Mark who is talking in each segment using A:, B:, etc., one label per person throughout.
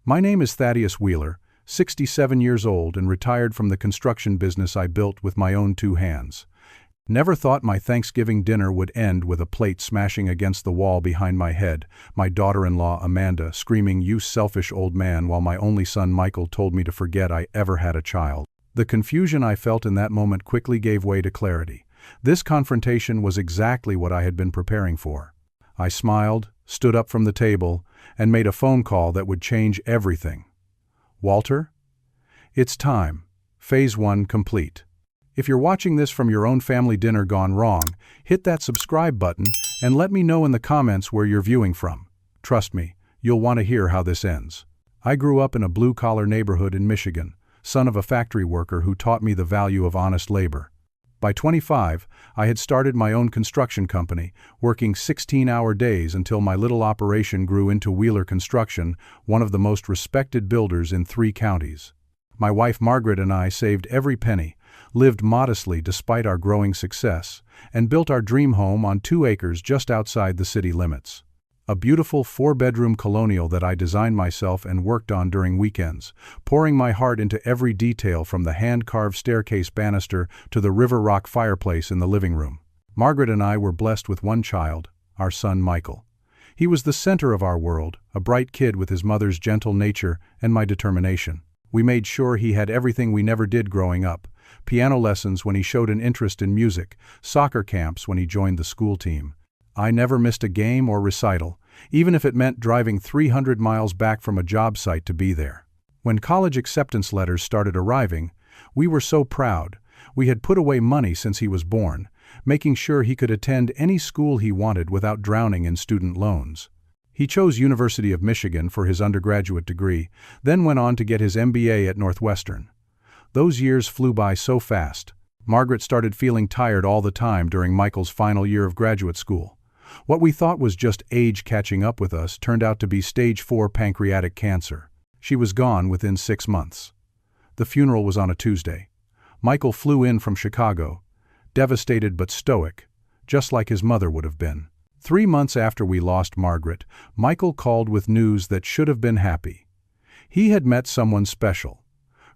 A: My name is Thaddeus Wheeler, 67 years old and retired from the construction business I built with my own two hands. Never thought my Thanksgiving dinner would end with a plate smashing against the wall behind my head, my daughter-in-law Amanda screaming, "You selfish old man," while my only son Michael told me to forget I ever had a child. The confusion I felt in that moment quickly gave way to clarity. This confrontation was exactly what I had been preparing for. I smiled, stood up from the table, and made a phone call that would change everything. "Walter? It's time. Phase 1 complete. If you're watching this from your own family dinner gone wrong, hit that subscribe button and let me know in the comments where you're viewing from. Trust me, you'll want to hear how this ends." I grew up in a blue-collar neighborhood in Michigan, son of a factory worker who taught me the value of honest labor. By 25, I had started my own construction company, working 16-hour days until my little operation grew into Wheeler Construction, one of the most respected builders in 3 counties. My wife Margaret and I saved every penny, lived modestly despite our growing success, and built our dream home on 2 acres just outside the city limits. A beautiful 4-bedroom colonial that I designed myself and worked on during weekends, pouring my heart into every detail from the hand-carved staircase banister to the river rock fireplace in the living room. Margaret and I were blessed with one child, our son Michael. He was the center of our world, a bright kid with his mother's gentle nature and my determination. We made sure he had everything we never did growing up: piano lessons when he showed an interest in music, soccer camps when he joined the school team. I never missed a game or recital, even if it meant driving 300 miles back from a job site to be there. When college acceptance letters started arriving, we were so proud. We had put away money since he was born, making sure he could attend any school he wanted without drowning in student loans. He chose University of Michigan for his undergraduate degree, then went on to get his MBA at Northwestern. Those years flew by so fast. Margaret started feeling tired all the time during Michael's final year of graduate school. What we thought was just age catching up with us turned out to be stage 4 pancreatic cancer. She was gone within 6 months. The funeral was on a Tuesday. Michael flew in from Chicago, devastated but stoic, just like his mother would have been. 3 months after we lost Margaret, Michael called with news that should have been happy. He had met someone special.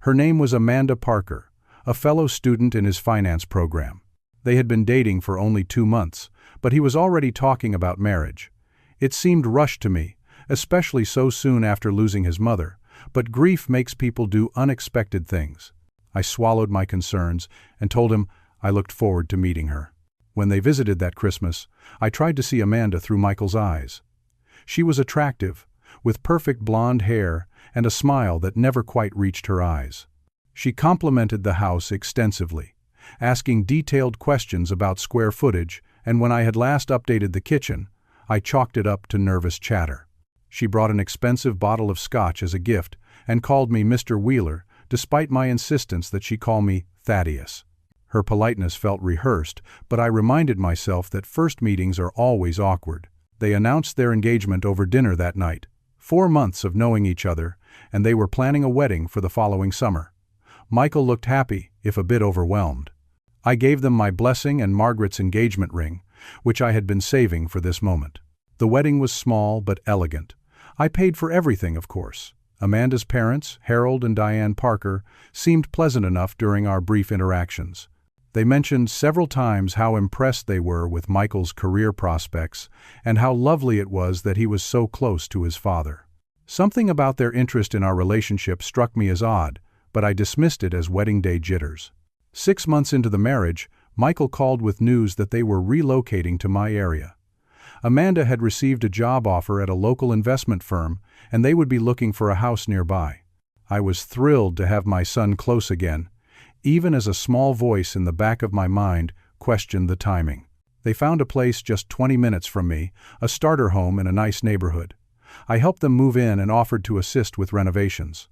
A: Her name was Amanda Parker, a fellow student in his finance program. They had been dating for only 2 months, but he was already talking about marriage. It seemed rushed to me, especially so soon after losing his mother, but grief makes people do unexpected things. I swallowed my concerns and told him I looked forward to meeting her. When they visited that Christmas, I tried to see Amanda through Michael's eyes. She was attractive, with perfect blonde hair and a smile that never quite reached her eyes. She complimented the house extensively, asking detailed questions about square footage, and when I had last updated the kitchen, I chalked it up to nervous chatter. She brought an expensive bottle of scotch as a gift and called me Mr. Wheeler, despite my insistence that she call me Thaddeus. Her politeness felt rehearsed, but I reminded myself that first meetings are always awkward. They announced their engagement over dinner that night. 4 months of knowing each other, and they were planning a wedding for the following summer. Michael looked happy, if a bit overwhelmed. I gave them my blessing and Margaret's engagement ring, which I had been saving for this moment. The wedding was small but elegant. I paid for everything, of course. Amanda's parents, Harold and Diane Parker, seemed pleasant enough during our brief interactions. They mentioned several times how impressed they were with Michael's career prospects and how lovely it was that he was so close to his father. Something about their interest in our relationship struck me as odd, but I dismissed it as wedding day jitters. 6 months into the marriage, Michael called with news that they were relocating to my area. Amanda had received a job offer at a local investment firm, and they would be looking for a house nearby. I was thrilled to have my son close again, even as a small voice in the back of my mind questioned the timing. They found a place just 20 minutes from me, a starter home in a nice neighborhood. I helped them move in and offered to assist with renovations.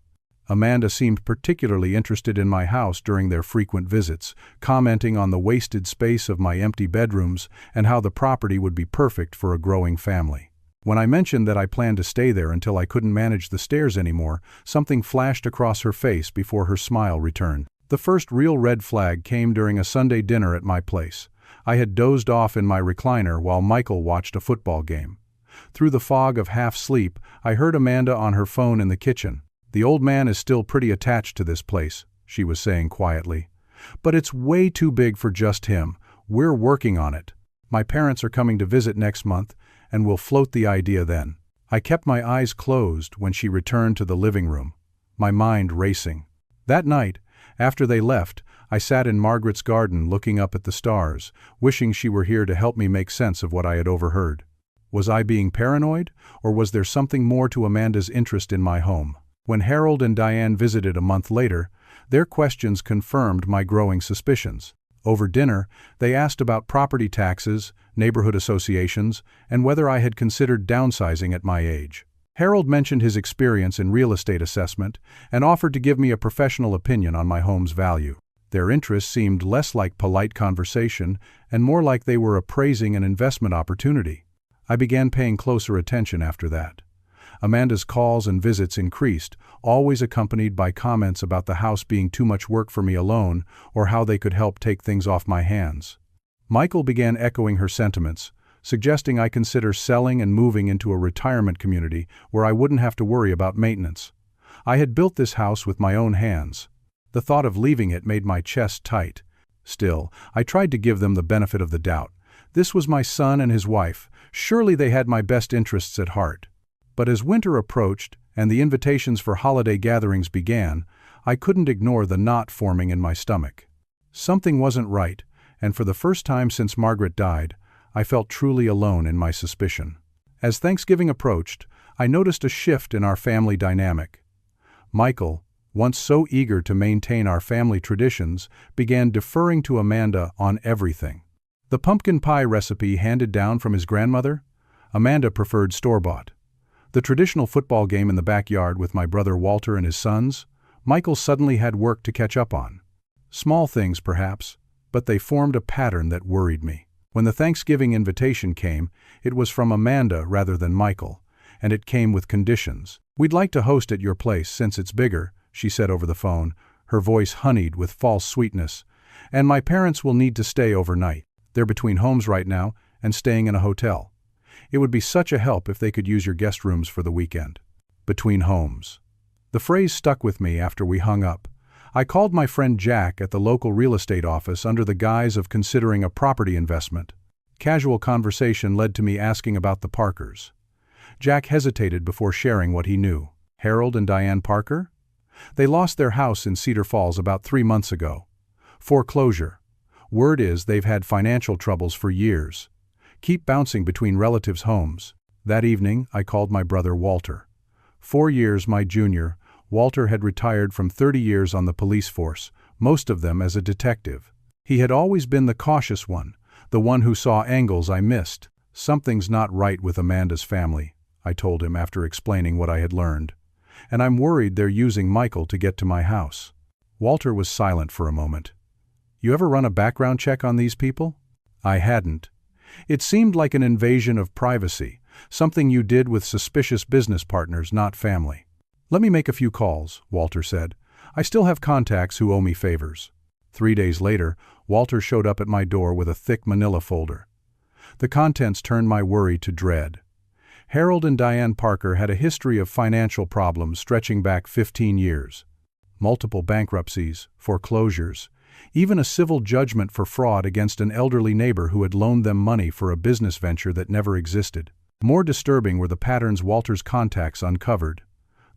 A: Amanda seemed particularly interested in my house during their frequent visits, commenting on the wasted space of my empty bedrooms and how the property would be perfect for a growing family. When I mentioned that I planned to stay there until I couldn't manage the stairs anymore, something flashed across her face before her smile returned. The first real red flag came during a Sunday dinner at my place. I had dozed off in my recliner while Michael watched a football game. Through the fog of half-sleep, I heard Amanda on her phone in the kitchen. "The old man is still pretty attached to this place," she was saying quietly. "But it's way too big for just him. We're working on it. My parents are coming to visit next month, and we'll float the idea then." I kept my eyes closed when she returned to the living room, my mind racing. That night, after they left, I sat in Margaret's garden looking up at the stars, wishing she were here to help me make sense of what I had overheard. Was I being paranoid, or was there something more to Amanda's interest in my home? When Harold and Diane visited a month later, their questions confirmed my growing suspicions. Over dinner, they asked about property taxes, neighborhood associations, and whether I had considered downsizing at my age. Harold mentioned his experience in real estate assessment and offered to give me a professional opinion on my home's value. Their interest seemed less like polite conversation and more like they were appraising an investment opportunity. I began paying closer attention after that. Amanda's calls and visits increased, always accompanied by comments about the house being too much work for me alone or how they could help take things off my hands. Michael began echoing her sentiments, suggesting I consider selling and moving into a retirement community where I wouldn't have to worry about maintenance. I had built this house with my own hands. The thought of leaving it made my chest tight. Still, I tried to give them the benefit of the doubt. This was my son and his wife. Surely they had my best interests at heart. But as winter approached and the invitations for holiday gatherings began, I couldn't ignore the knot forming in my stomach. Something wasn't right, and for the first time since Margaret died, I felt truly alone in my suspicion. As Thanksgiving approached, I noticed a shift in our family dynamic. Michael, once so eager to maintain our family traditions, began deferring to Amanda on everything. The pumpkin pie recipe handed down from his grandmother? Amanda preferred store-bought. The traditional football game in the backyard with my brother Walter and his sons? Michael suddenly had work to catch up on. Small things, perhaps, but they formed a pattern that worried me. When the Thanksgiving invitation came, it was from Amanda rather than Michael, and it came with conditions. "We'd like to host at your place since it's bigger," she said over the phone, her voice honeyed with false sweetness. "And my parents will need to stay overnight. They're between homes right now and staying in a hotel. It would be such a help if they could use your guest rooms for the weekend." Between homes. The phrase stuck with me after we hung up. I called my friend Jack at the local real estate office under the guise of considering a property investment. Casual conversation led to me asking about the Parkers. Jack hesitated before sharing what he knew. Harold and Diane Parker? They lost their house in Cedar Falls about 3 months ago. Foreclosure. Word is they've had financial troubles for years. Keep bouncing between relatives' homes. That evening, I called my brother Walter. 4 years my junior, Walter had retired from 30 years on the police force, most of them as a detective. He had always been the cautious one, the one who saw angles I missed. "Something's not right with Amanda's family," I told him after explaining what I had learned. "And I'm worried they're using Michael to get to my house." Walter was silent for a moment. "You ever run a background check on these people?" I hadn't. It seemed like an invasion of privacy, something you did with suspicious business partners, not family. "Let me make a few calls," Walter said. "I still have contacts who owe me favors." 3 days later, Walter showed up at my door with a thick manila folder. The contents turned my worry to dread. Harold and Diane Parker had a history of financial problems stretching back 15 years. Multiple bankruptcies, foreclosures, even a civil judgment for fraud against an elderly neighbor who had loaned them money for a business venture that never existed. More disturbing were the patterns Walter's contacts uncovered.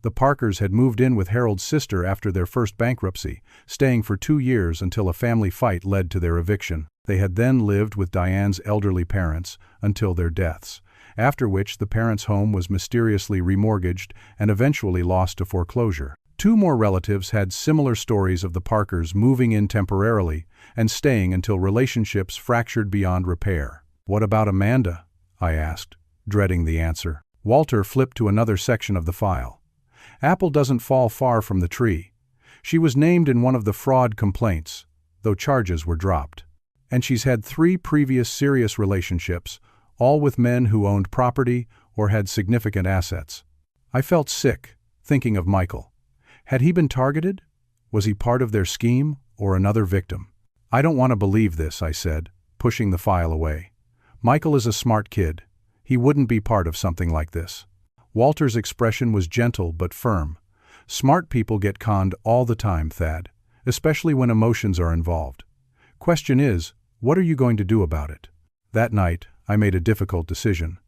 A: The Parkers had moved in with Harold's sister after their first bankruptcy, staying for 2 years until a family fight led to their eviction. They had then lived with Diane's elderly parents until their deaths, after which the parents' home was mysteriously remortgaged and eventually lost to foreclosure. 2 more relatives had similar stories of the Parkers moving in temporarily and staying until relationships fractured beyond repair. "What about Amanda?" I asked, dreading the answer. Walter flipped to another section of the file. "Apple doesn't fall far from the tree. She was named in one of the fraud complaints, though charges were dropped. And she's had 3 previous serious relationships, all with men who owned property or had significant assets." I felt sick, thinking of Michael. Had he been targeted? Was he part of their scheme or another victim? "I don't want to believe this," I said, pushing the file away. "Michael is a smart kid. He wouldn't be part of something like this. Walter's expression was gentle but firm. Smart people get conned all the time, Thad, especially when emotions are involved. Question is, what are you going to do about it? That night, I made a difficult decision.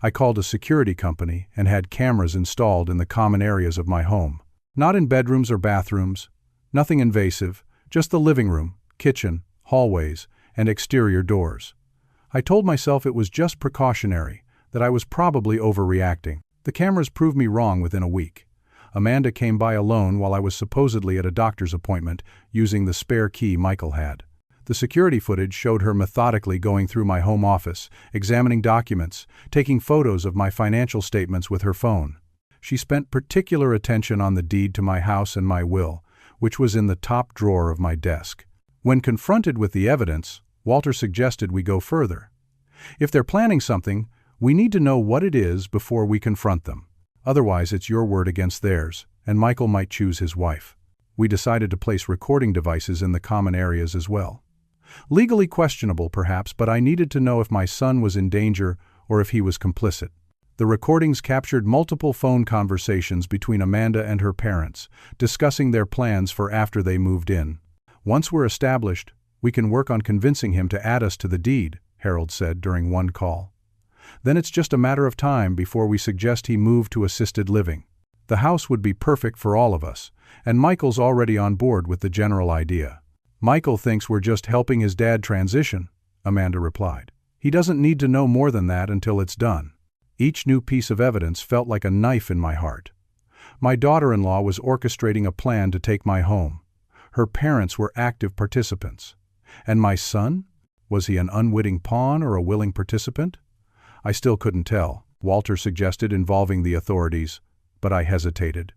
A: I called a security company and had cameras installed in the common areas of my home. Not in bedrooms or bathrooms, nothing invasive, just the living room, kitchen, hallways, and exterior doors. I told myself it was just precautionary, that I was probably overreacting. The cameras proved me wrong within a week. Amanda came by alone while I was supposedly at a doctor's appointment using the spare key Michael had. The security footage showed her methodically going through my home office, examining documents, taking photos of my financial statements with her phone. She spent particular attention on the deed to my house and my will, which was in the top drawer of my desk. When confronted with the evidence, Walter suggested we go further. If they're planning something, we need to know what it is before we confront them. Otherwise, it's your word against theirs, and Michael might choose his wife. We decided to place recording devices in the common areas as well. Legally questionable, perhaps, but I needed to know if my son was in danger or if he was complicit. The recordings captured multiple phone conversations between Amanda and her parents, discussing their plans for after they moved in. Once we're established, we can work on convincing him to add us to the deed, Harold said during one call. Then it's just a matter of time before we suggest he move to assisted living. The house would be perfect for all of us, and Michael's already on board with the general idea. Michael thinks we're just helping his dad transition, Amanda replied. He doesn't need to know more than that until it's done. Each new piece of evidence felt like a knife in my heart. My daughter-in-law was orchestrating a plan to take my home. Her parents were active participants. And my son? Was he an unwitting pawn or a willing participant? I still couldn't tell. Walter suggested involving the authorities, but I hesitated.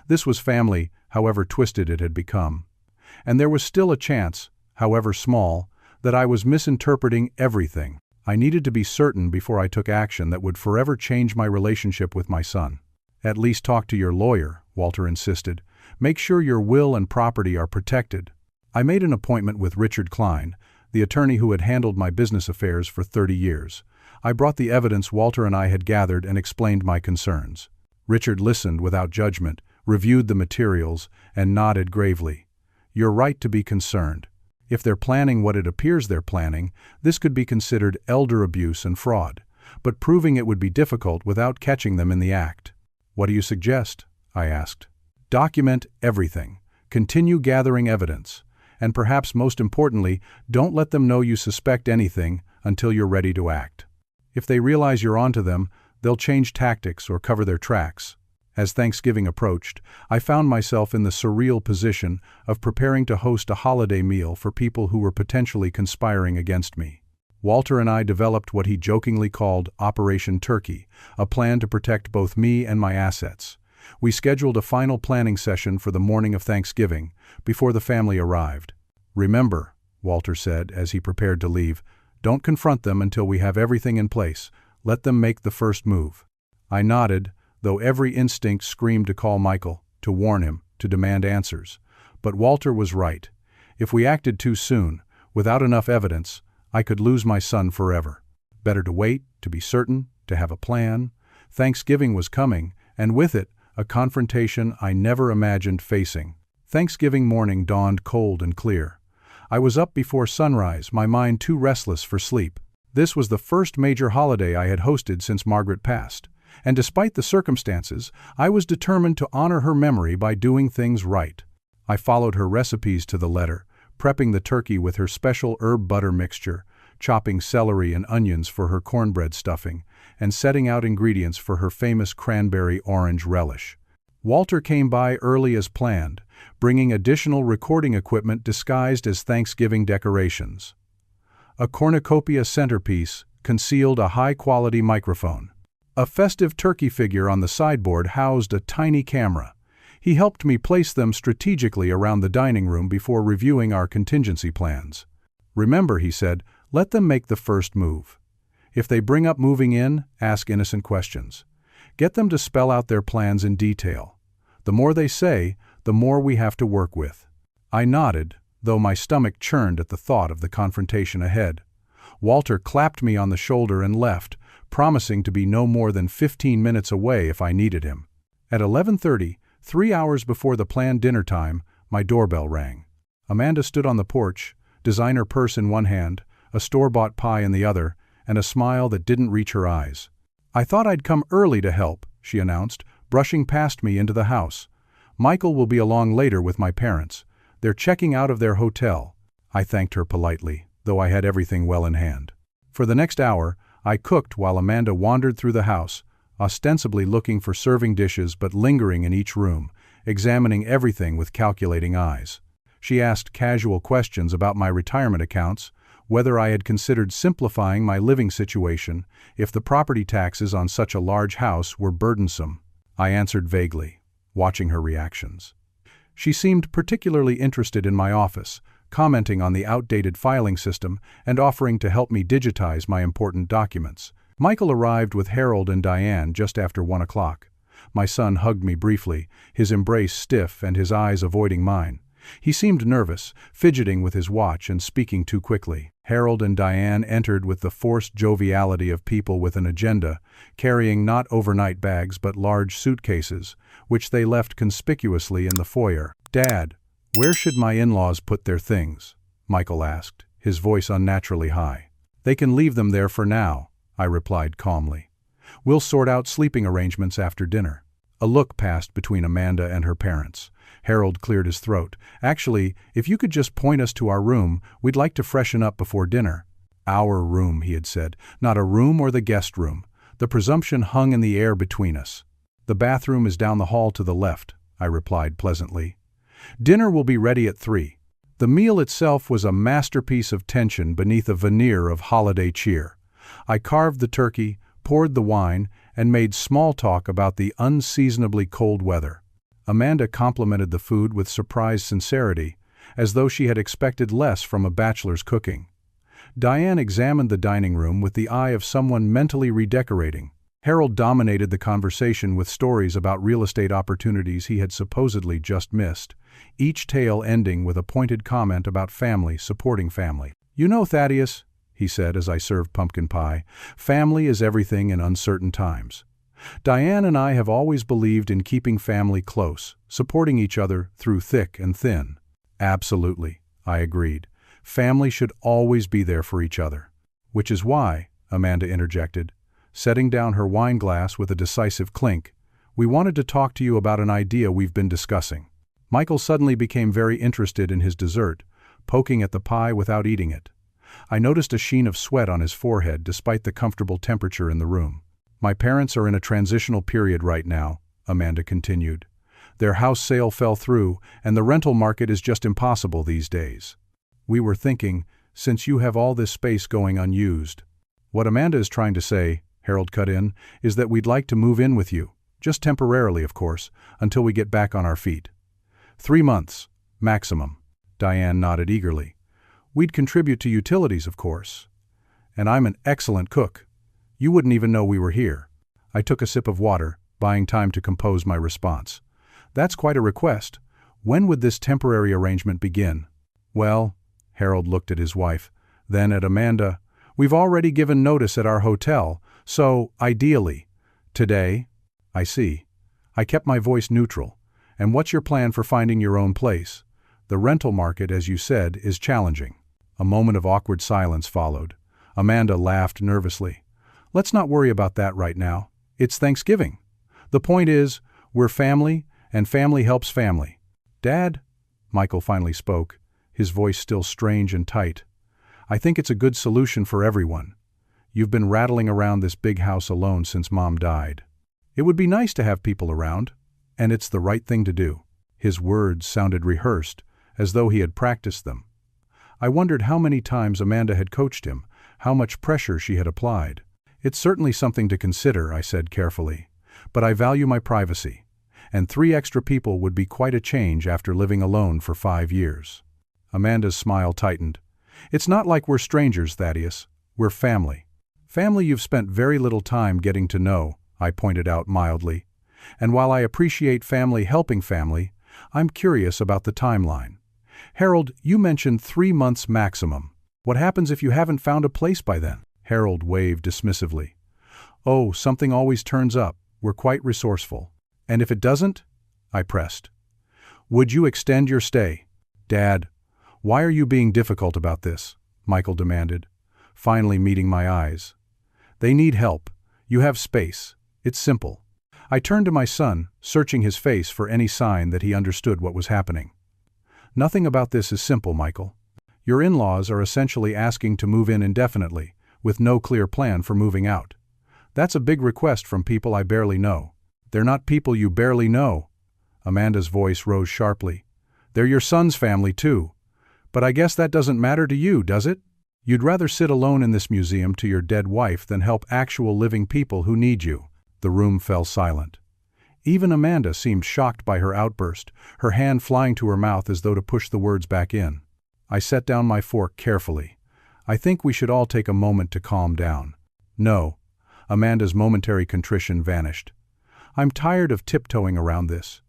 A: This was family, however twisted it had become. And there was still a chance, however small, that I was misinterpreting everything. I needed to be certain before I took action that would forever change my relationship with my son. At least talk to your lawyer, Walter insisted. Make sure your will and property are protected. I made an appointment with Richard Klein, the attorney who had handled my business affairs for 30 years. I brought the evidence Walter and I had gathered and explained my concerns. Richard listened without judgment, reviewed the materials, and nodded gravely. You're right to be concerned. If they're planning what it appears they're planning, this could be considered elder abuse and fraud, but proving it would be difficult without catching them in the act. What do you suggest? I asked. Document everything. Continue gathering evidence. And perhaps most importantly, don't let them know you suspect anything until you're ready to act. If they realize you're onto them, they'll change tactics or cover their tracks. As Thanksgiving approached, I found myself in the surreal position of preparing to host a holiday meal for people who were potentially conspiring against me. Walter and I developed what he jokingly called Operation Turkey, a plan to protect both me and my assets. We scheduled a final planning session for the morning of Thanksgiving, before the family arrived. Remember, Walter said as he prepared to leave, don't confront them until we have everything in place. Let them make the first move. I nodded, though every instinct screamed to call Michael, to warn him, to demand answers. But Walter was right. If we acted too soon, without enough evidence, I could lose my son forever. Better to wait, to be certain, to have a plan. Thanksgiving was coming, and with it, a confrontation I never imagined facing. Thanksgiving morning dawned cold and clear. I was up before sunrise, my mind too restless for sleep. This was the first major holiday I had hosted since Margaret passed. And despite the circumstances, I was determined to honor her memory by doing things right. I followed her recipes to the letter, prepping the turkey with her special herb butter mixture, chopping celery and onions for her cornbread stuffing, and setting out ingredients for her famous cranberry-orange relish. Walter came by early as planned, bringing additional recording equipment disguised as Thanksgiving decorations. A cornucopia centerpiece concealed a high-quality microphone. A festive turkey figure on the sideboard housed a tiny camera. He helped me place them strategically around the dining room before reviewing our contingency plans. Remember, he said, let them make the first move. If they bring up moving in, ask innocent questions. Get them to spell out their plans in detail. The more they say, the more we have to work with. I nodded, though my stomach churned at the thought of the confrontation ahead. Walter clapped me on the shoulder and left, promising to be no more than 15 minutes away if I needed him. At 11:30, 3 hours before the planned dinner time, my doorbell rang. Amanda stood on the porch, designer purse in one hand, a store-bought pie in the other, and a smile that didn't reach her eyes. "I thought I'd come early to help," she announced, brushing past me into the house. "Michael will be along later with my parents. They're checking out of their hotel." I thanked her politely, though I had everything well in hand. For the next hour, I cooked while Amanda wandered through the house, ostensibly looking for serving dishes but lingering in each room, examining everything with calculating eyes. She asked casual questions about my retirement accounts, whether I had considered simplifying my living situation if the property taxes on such a large house were burdensome. I answered vaguely, watching her reactions. She seemed particularly interested in my office, commenting on the outdated filing system and offering to help me digitize my important documents. Michael arrived with Harold and Diane just after 1 o'clock. My son hugged me briefly, his embrace stiff and his eyes avoiding mine. He seemed nervous, fidgeting with his watch and speaking too quickly. Harold and Diane entered with the forced joviality of people with an agenda, carrying not overnight bags but large suitcases, which they left conspicuously in the foyer. "Dad, where should my in-laws put their things?" Michael asked, his voice unnaturally high. "They can leave them there for now," I replied calmly. "We'll sort out sleeping arrangements after dinner." A look passed between Amanda and her parents. Harold cleared his throat. "Actually, if you could just point us to our room, we'd like to freshen up before dinner." "Our room," he had said, "not a room or the guest room." The presumption hung in the air between us. "The bathroom is down the hall to the left," I replied pleasantly. "Dinner will be ready at 3. The meal itself was a masterpiece of tension beneath a veneer of holiday cheer. I carved the turkey, poured the wine, and made small talk about the unseasonably cold weather. Amanda complimented the food with surprised sincerity, as though she had expected less from a bachelor's cooking. Diane examined the dining room with the eye of someone mentally redecorating. Harold dominated the conversation with stories about real estate opportunities he had supposedly just missed, each tale ending with a pointed comment about family supporting family. "You know, Thaddeus," he said as I served pumpkin pie, "family is everything in uncertain times. Diane and I have always believed in keeping family close, supporting each other through thick and thin." "Absolutely," I agreed. "Family should always be there for each other." "Which is why," Amanda interjected, setting down her wine glass with a decisive clink, "we wanted to talk to you about an idea we've been discussing." Michael suddenly became very interested in his dessert, poking at the pie without eating it. I noticed a sheen of sweat on his forehead despite the comfortable temperature in the room. "My parents are in a transitional period right now," Amanda continued. "Their house sale fell through, and the rental market is just impossible these days. We were thinking, since you have all this space going unused." "What Amanda is trying to say," Harold cut in, "is that we'd like to move in with you, just temporarily, of course, until we get back on our feet. 3 months, maximum." Diane nodded eagerly. "We'd contribute to utilities, of course. And I'm an excellent cook. You wouldn't even know we were here." I took a sip of water, buying time to compose my response. "That's quite a request. When would this temporary arrangement begin?" "Well," Harold looked at his wife, then at Amanda, "we've already given notice at our hotel, so, ideally, today." "I see." I kept my voice neutral. "And what's your plan for finding your own place? The rental market, as you said, is challenging." A moment of awkward silence followed. Amanda laughed nervously. "Let's not worry about that right now. It's Thanksgiving. The point is, we're family, and family helps family." "Dad," Michael finally spoke, his voice still strange and tight, "I think it's a good solution for everyone. You've been rattling around this big house alone since Mom died. It would be nice to have people around, and it's the right thing to do." His words sounded rehearsed, as though he had practiced them. I wondered how many times Amanda had coached him, how much pressure she had applied. "It's certainly something to consider," I said carefully, "but I value my privacy, and 3 extra people would be quite a change after living alone for 5 years. Amanda's smile tightened. "It's not like we're strangers, Thaddeus. We're family. Family you've spent very little time getting to know," I pointed out mildly. "And while I appreciate family helping family, I'm curious about the timeline. Harold, you mentioned 3 months maximum. What happens if you haven't found a place by then?" Harold waved dismissively. "Oh, something always turns up. We're quite resourceful." "And if it doesn't?" I pressed. "Would you extend your stay?" "Dad, why are you being difficult about this?" Michael demanded, finally meeting my eyes. "They need help. You have space. It's simple." I turned to my son, searching his face for any sign that he understood what was happening. "Nothing about this is simple, Michael. Your in-laws are essentially asking to move in indefinitely, with no clear plan for moving out. That's a big request from people I barely know." "They're not people you barely know." Amanda's voice rose sharply. "They're your son's family, too. But I guess that doesn't matter to you, does it? You'd rather sit alone in this museum to your dead wife than help actual living people who need you." The room fell silent. Even Amanda seemed shocked by her outburst, her hand flying to her mouth as though to push the words back in. I set down my fork carefully. "I think we should all take a moment to calm down." "No." Amanda's momentary contrition vanished. "I'm tired of tiptoeing around this.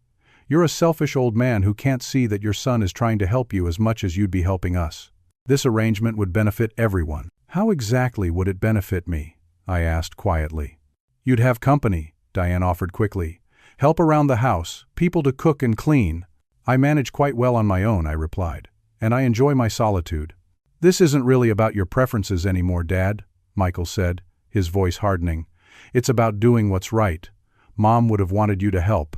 A: You're a selfish old man who can't see that your son is trying to help you as much as you'd be helping us. This arrangement would benefit everyone." "How exactly would it benefit me?" I asked quietly. "You'd have company," Diane offered quickly. "Help around the house, people to cook and clean." "I manage quite well on my own," I replied, "and I enjoy my solitude." "This isn't really about your preferences anymore, Dad," Michael said, his voice hardening. "It's about doing what's right. Mom would have wanted you to help."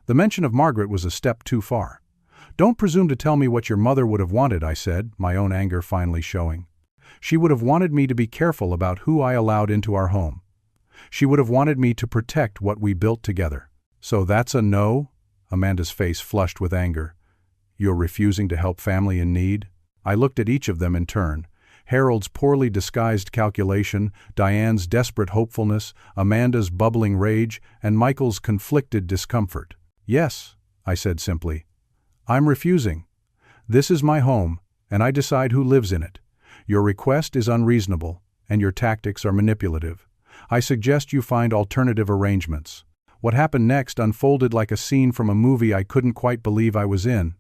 A: The mention of Margaret was a step too far. "Don't presume to tell me what your mother would have wanted," I said, my own anger finally showing. "She would have wanted me to be careful about who I allowed into our home. She would have wanted me to protect what we built together." "So that's a no?" Amanda's face flushed with anger. "You're refusing to help family in need?" I looked at each of them in turn. Harold's poorly disguised calculation, Diane's desperate hopefulness, Amanda's bubbling rage, and Michael's conflicted discomfort. "Yes," I said simply. "I'm refusing. This is my home, and I decide who lives in it. Your request is unreasonable, and your tactics are manipulative. I suggest you find alternative arrangements." What happened next unfolded like a scene from a movie I couldn't quite believe I was in.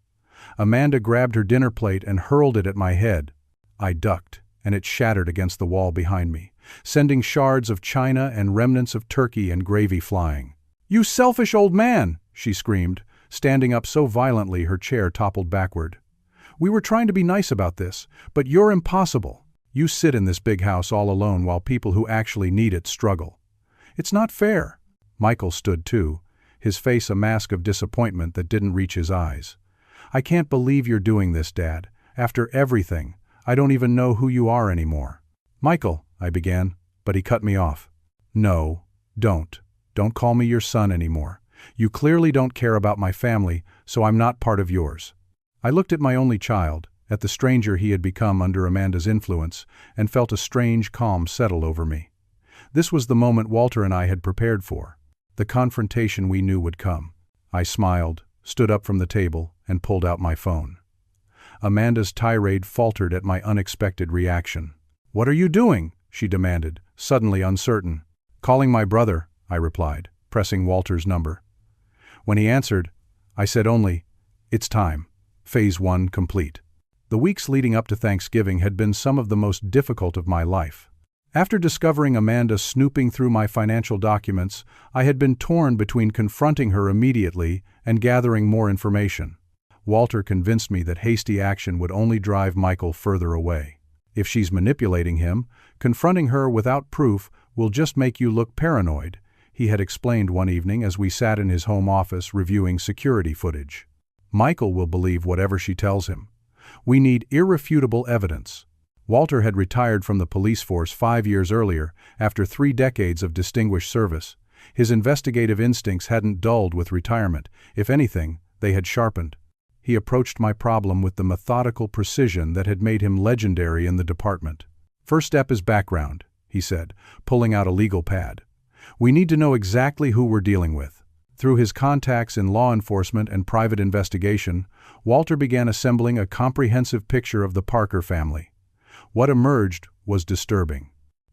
A: Amanda grabbed her dinner plate and hurled it at my head. I ducked, and it shattered against the wall behind me, sending shards of china and remnants of turkey and gravy flying. "You selfish old man!" she screamed, standing up so violently her chair toppled backward. "We were trying to be nice about this, but you're impossible. You sit in this big house all alone while people who actually need it struggle. It's not fair." Michael stood too, his face a mask of disappointment that didn't reach his eyes. "I can't believe you're doing this, Dad. After everything, I don't even know who you are anymore." "Michael," I began, but he cut me off. "No, don't. Don't call me your son anymore. You clearly don't care about my family, so I'm not part of yours." I looked at my only child, at the stranger he had become under Amanda's influence, and felt a strange calm settle over me. This was the moment Walter and I had prepared for, the confrontation we knew would come. I smiled, stood up from the table, and pulled out my phone. Amanda's tirade faltered at my unexpected reaction. "What are you doing?" she demanded, suddenly uncertain. "Calling my brother," I replied, pressing Walter's number. When he answered, I said only, "It's time. Phase 1 complete." The weeks leading up to Thanksgiving had been some of the most difficult of my life. After discovering Amanda snooping through my financial documents, I had been torn between confronting her immediately and gathering more information. Walter convinced me that hasty action would only drive Michael further away. "If she's manipulating him, confronting her without proof will just make you look paranoid," he had explained one evening as we sat in his home office reviewing security footage. "Michael will believe whatever she tells him. We need irrefutable evidence." Walter had retired from the police force 5 years earlier, after 3 decades of distinguished service. His investigative instincts hadn't dulled with retirement. If anything, they had sharpened. He approached my problem with the methodical precision that had made him legendary in the department. "First step is background," he said, pulling out a legal pad. "We need to know exactly who we're dealing with." Through his contacts in law enforcement and private investigation, Walter began assembling a comprehensive picture of the Parker family. What emerged was disturbing.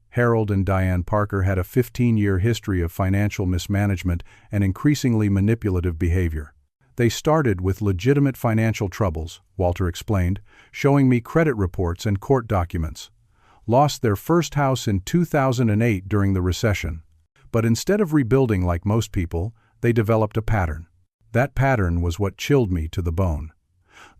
A: Harold and Diane Parker had a 15-year history of financial mismanagement and increasingly manipulative behavior. "They started with legitimate financial troubles," Walter explained, showing me credit reports and court documents. "Lost their first house in 2008 during the recession. But instead of rebuilding like most people, they developed a pattern. That pattern was what chilled me to the bone.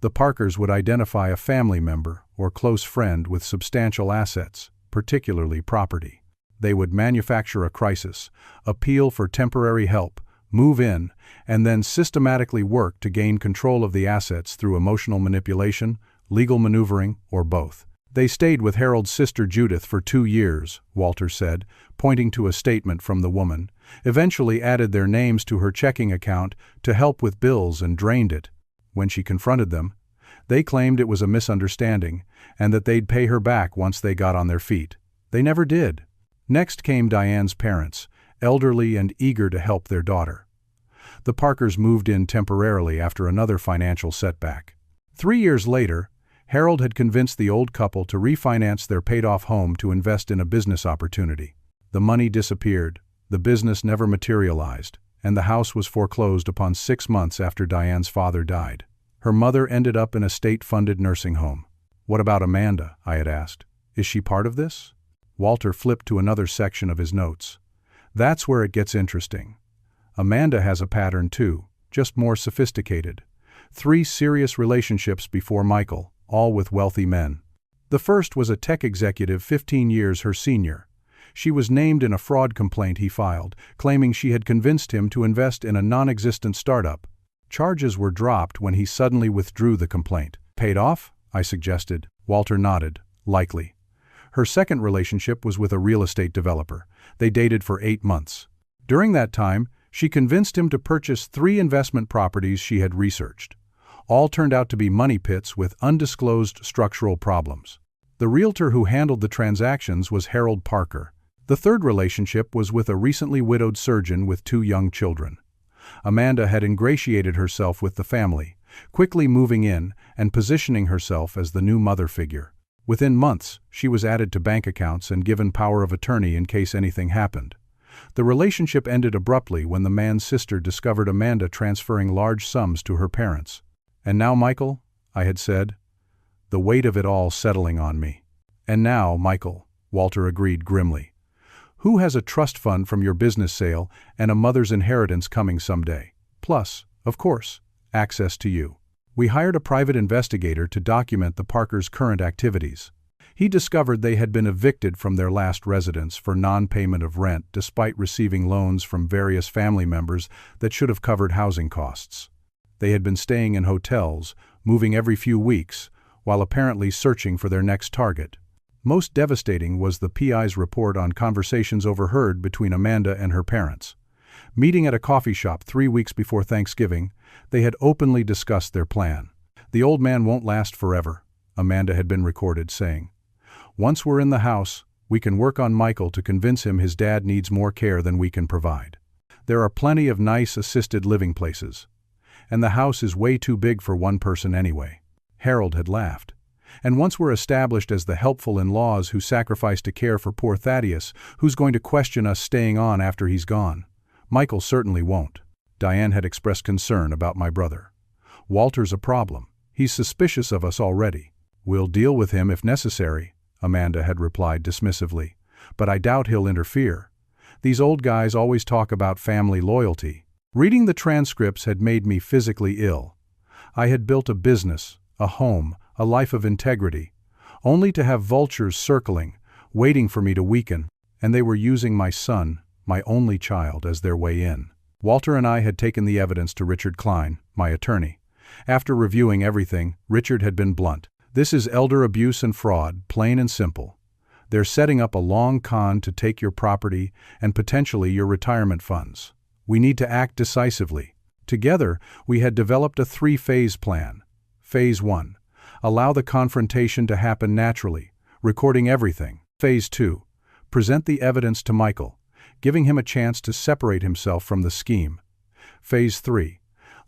A: The Parkers would identify a family member or close friend with substantial assets, particularly property. They would manufacture a crisis, appeal for temporary help, move in, and then systematically work to gain control of the assets through emotional manipulation, legal maneuvering, or both. They stayed with Harold's sister Judith for 2 years, Walter said, pointing to a statement from the woman, eventually added their names to her checking account to help with bills and drained it. When she confronted them, they claimed it was a misunderstanding and that they'd pay her back once they got on their feet. They never did. Next came Diane's parents, elderly and eager to help their daughter. The Parkers moved in temporarily after another financial setback. 3 years later, Harold had convinced the old couple to refinance their paid-off home to invest in a business opportunity. The money disappeared, the business never materialized, and the house was foreclosed upon 6 months after Diane's father died. Her mother ended up in a state-funded nursing home. "What about Amanda?" I had asked. "Is she part of this?" Walter flipped to another section of his notes. "That's where it gets interesting. Amanda has a pattern too, just more sophisticated. 3 serious relationships before Michael, all with wealthy men. The first was a tech executive 15 years her senior. She was named in a fraud complaint he filed, claiming she had convinced him to invest in a non-existent startup. Charges were dropped when he suddenly withdrew the complaint. "Paid off?" I suggested. Walter nodded. "Likely." Her second relationship was with a real estate developer. They dated for 8 months. During that time, she convinced him to purchase 3 investment properties she had researched. All turned out to be money pits with undisclosed structural problems. The realtor who handled the transactions was Harold Parker. The third relationship was with a recently widowed surgeon with 2 young children. Amanda had ingratiated herself with the family, quickly moving in and positioning herself as the new mother figure. Within months, she was added to bank accounts and given power of attorney in case anything happened. The relationship ended abruptly when the man's sister discovered Amanda transferring large sums to her parents. "And now, Michael," I had said, the weight of it all settling on me. "And now, Michael," Walter agreed grimly. "Who has a trust fund from your business sale and a mother's inheritance coming someday? Plus, of course, access to you." We hired a private investigator to document the Parkers' current activities. He discovered they had been evicted from their last residence for non-payment of rent despite receiving loans from various family members that should have covered housing costs. They had been staying in hotels, moving every few weeks, while apparently searching for their next target. Most devastating was the PI's report on conversations overheard between Amanda and her parents. Meeting at a coffee shop 3 weeks before Thanksgiving, they had openly discussed their plan. "The old man won't last forever," Amanda had been recorded saying. "Once we're in the house, we can work on Michael to convince him his dad needs more care than we can provide. There are plenty of nice assisted living places. And the house is way too big for one person anyway." Harold had laughed. "And once we're established as the helpful in-laws who sacrifice to care for poor Thaddeus, who's going to question us staying on after he's gone? Michael certainly won't." Diane had expressed concern about my brother. "Walter's a problem. He's suspicious of us already." "We'll deal with him if necessary," Amanda had replied dismissively. "But I doubt he'll interfere. These old guys always talk about family loyalty." Reading the transcripts had made me physically ill. I had built a business, a home, a life of integrity, only to have vultures circling, waiting for me to weaken, and they were using my son, my only child, as their way in. Walter and I had taken the evidence to Richard Klein, my attorney. After reviewing everything, Richard had been blunt. "This is elder abuse and fraud, plain and simple. They're setting up a long con to take your property and potentially your retirement funds. We need to act decisively." Together, we had developed a 3-phase plan. Phase 1. Allow the confrontation to happen naturally, recording everything. Phase 2. Present the evidence to Michael, giving him a chance to separate himself from the scheme. Phase 3.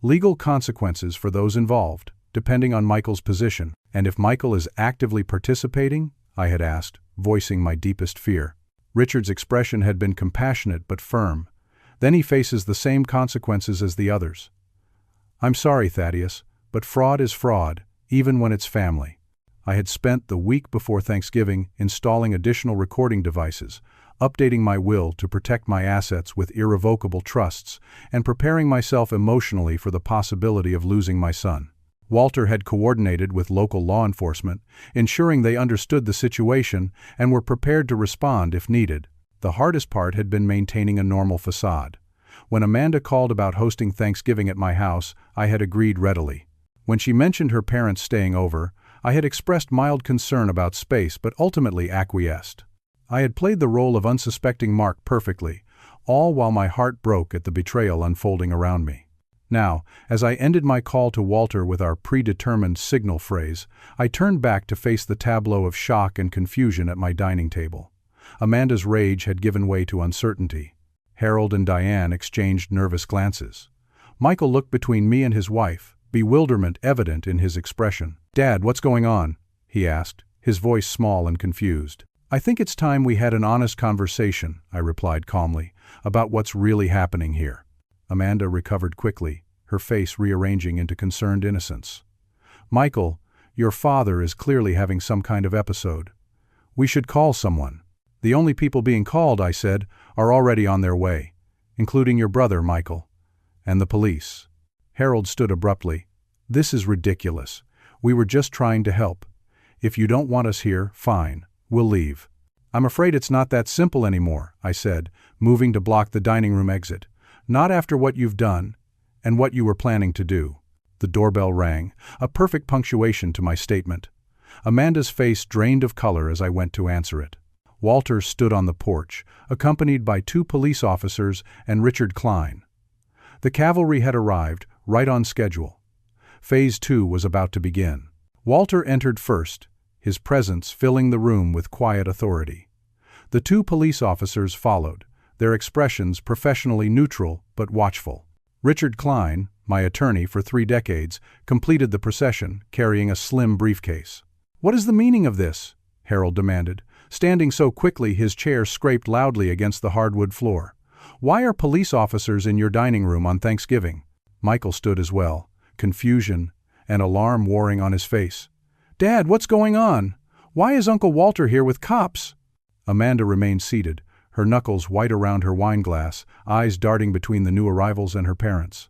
A: Legal consequences for those involved, depending on Michael's position. "And if Michael is actively participating?" I had asked, voicing my deepest fear. Richard's expression had been compassionate but firm. "Then he faces the same consequences as the others." "I'm sorry, Thaddeus, but fraud is fraud, even when it's family." I had spent the week before Thanksgiving installing additional recording devices, updating my will to protect my assets with irrevocable trusts, and preparing myself emotionally for the possibility of losing my son. Walter had coordinated with local law enforcement, ensuring they understood the situation and were prepared to respond if needed. The hardest part had been maintaining a normal facade. When Amanda called about hosting Thanksgiving at my house, I had agreed readily. When she mentioned her parents staying over, I had expressed mild concern about space but ultimately acquiesced. I had played the role of unsuspecting Mark perfectly, all while my heart broke at the betrayal unfolding around me. Now, as I ended my call to Walter with our predetermined signal phrase, I turned back to face the tableau of shock and confusion at my dining table. Amanda's rage had given way to uncertainty. Harold and Diane exchanged nervous glances. Michael looked between me and his wife, bewilderment evident in his expression. "Dad, what's going on?" he asked, his voice small and confused. "I think it's time we had an honest conversation," I replied calmly, "about what's really happening here." Amanda recovered quickly, her face rearranging into concerned innocence. "Michael, your father is clearly having some kind of episode. We should call someone." "The only people being called," I said, "are already on their way, including your brother, Michael, and the police." Harold stood abruptly. "This is ridiculous. We were just trying to help. If you don't want us here, fine, we'll leave." "I'm afraid it's not that simple anymore," I said, moving to block the dining room exit. "Not after what you've done, and what you were planning to do." The doorbell rang, a perfect punctuation to my statement. Amanda's face drained of color as I went to answer it. Walter stood on the porch, accompanied by 2 police officers and Richard Klein. The cavalry had arrived, right on schedule. Phase 2 was about to begin. Walter entered first, his presence filling the room with quiet authority. The 2 police officers followed, their expressions professionally neutral but watchful. Richard Klein, my attorney for 3 decades, completed the procession, carrying a slim briefcase. "What is the meaning of this?" Harold demanded. Standing so quickly his chair scraped loudly against the hardwood floor. "Why are police officers in your dining room on Thanksgiving?" Michael stood as well, confusion and alarm warring on his face. "Dad, what's going on? Why is Uncle Walter here with cops?" Amanda remained seated, her knuckles white around her wineglass, eyes darting between the new arrivals and her parents.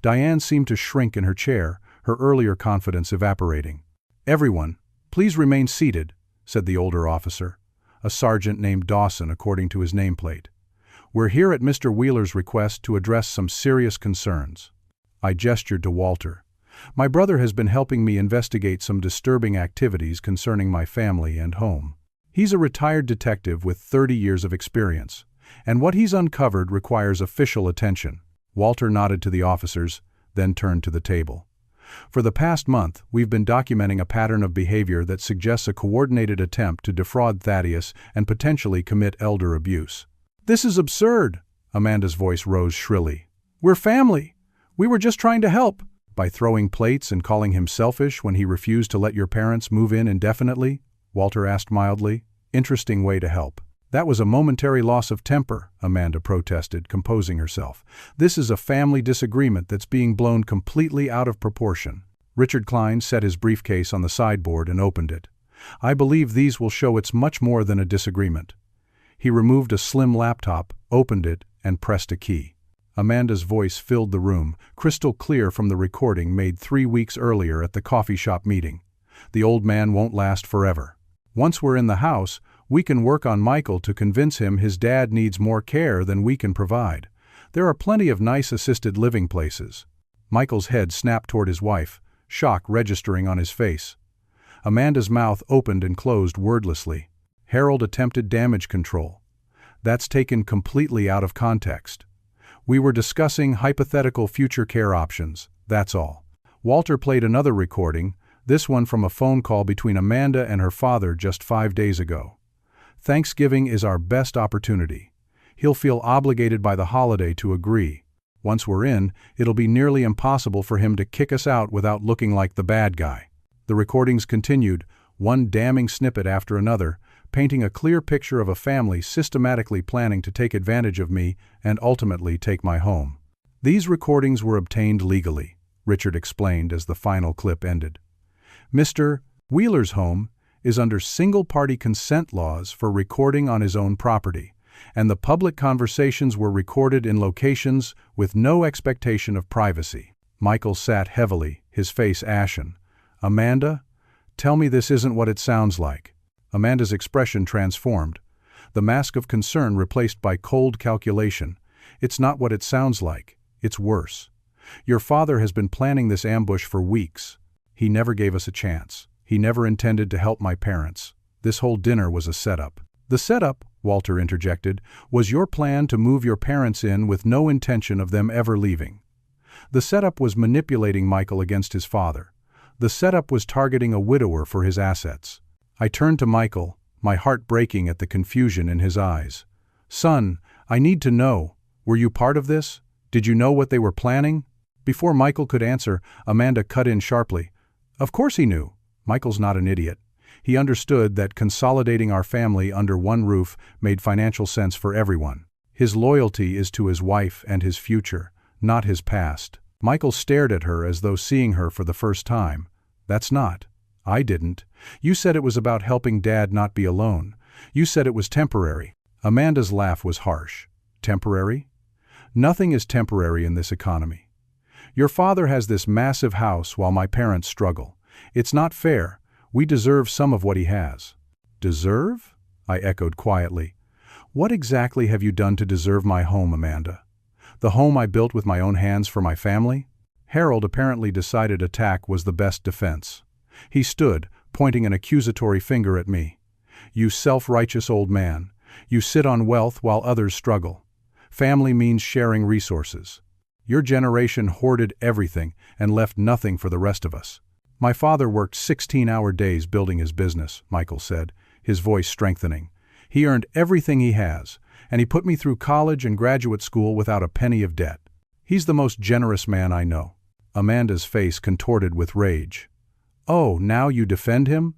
A: Diane seemed to shrink in her chair, her earlier confidence evaporating. "Everyone, please remain seated," said the older officer, a sergeant named Dawson according to his nameplate. "We're here at Mr. Wheeler's request to address some serious concerns." I gestured to Walter. "My brother has been helping me investigate some disturbing activities concerning my family and home. He's a retired detective with 30 years of experience, and what he's uncovered requires official attention." Walter nodded to the officers, then turned to the table. "For the past month, we've been documenting a pattern of behavior that suggests a coordinated attempt to defraud Thaddeus and potentially commit elder abuse." "This is absurd," Amanda's voice rose shrilly. "We're family. We were just trying to help." "By throwing plates and calling him selfish when he refused to let your parents move in indefinitely?" Walter asked mildly. "Interesting way to help." "That was a momentary loss of temper," Amanda protested, composing herself. "This is a family disagreement that's being blown completely out of proportion." Richard Klein set his briefcase on the sideboard and opened it. "I believe these will show it's much more than a disagreement." He removed a slim laptop, opened it, and pressed a key. Amanda's voice filled the room, crystal clear from the recording made 3 weeks earlier at the coffee shop meeting. "The old man won't last forever. Once we're in the house, we can work on Michael to convince him his dad needs more care than we can provide. There are plenty of nice assisted living places." Michael's head snapped toward his wife, shock registering on his face. Amanda's mouth opened and closed wordlessly. Harold attempted damage control. That's taken completely out of context. We were discussing hypothetical future care options, that's all. Walter played another recording, this one from a phone call between Amanda and her father just 5 days ago. "Thanksgiving is our best opportunity. He'll feel obligated by the holiday to agree. Once we're in, it'll be nearly impossible for him to kick us out without looking like the bad guy." The recordings continued, one damning snippet after another, painting a clear picture of a family systematically planning to take advantage of me and ultimately take my home. "These recordings were obtained legally," Richard explained as the final clip ended. "Mr. Wheeler's home is under single-party consent laws for recording on his own property, and the public conversations were recorded in locations with no expectation of privacy. Michael sat heavily, his face ashen. "Amanda, tell me this isn't what it sounds like." Amanda's expression transformed, the mask of concern replaced by cold calculation. "It's not what it sounds like. It's worse. Your father has been planning this ambush for weeks. He never gave us a chance. He never intended to help my parents. This whole dinner was a setup." "The setup," Walter interjected, "was your plan to move your parents in with no intention of them ever leaving. The setup was manipulating Michael against his father. The setup was targeting a widower for his assets." I turned to Michael, my heart breaking at the confusion in his eyes. "Son, I need to know. Were you part of this? Did you know what they were planning?" Before Michael could answer, Amanda cut in sharply. "Of course he knew." Michael's not an idiot. He understood that consolidating our family under one roof made financial sense for everyone. His loyalty is to his wife and his future, not his past. Michael stared at her as though seeing her for the first time. "That's not. I didn't. You said it was about helping Dad not be alone. You said it was temporary." Amanda's laugh was harsh. "Temporary? Nothing is temporary in this economy. Your father has this massive house while my parents struggle. It's not fair. We deserve some of what he has." "Deserve?" I echoed quietly. "What exactly have you done to deserve my home, Amanda? The home I built with my own hands for my family?" Harold apparently decided attack was the best defense. He stood, pointing an accusatory finger at me. "You self-righteous old man. You sit on wealth while others struggle. Family means sharing resources. Your generation hoarded everything and left nothing for the rest of us." "My father worked 16-hour days building his business," Michael said, his voice strengthening. "He earned everything he has, and he put me through college and graduate school without a penny of debt. He's the most generous man I know." Amanda's face contorted with rage. "Oh, now you defend him?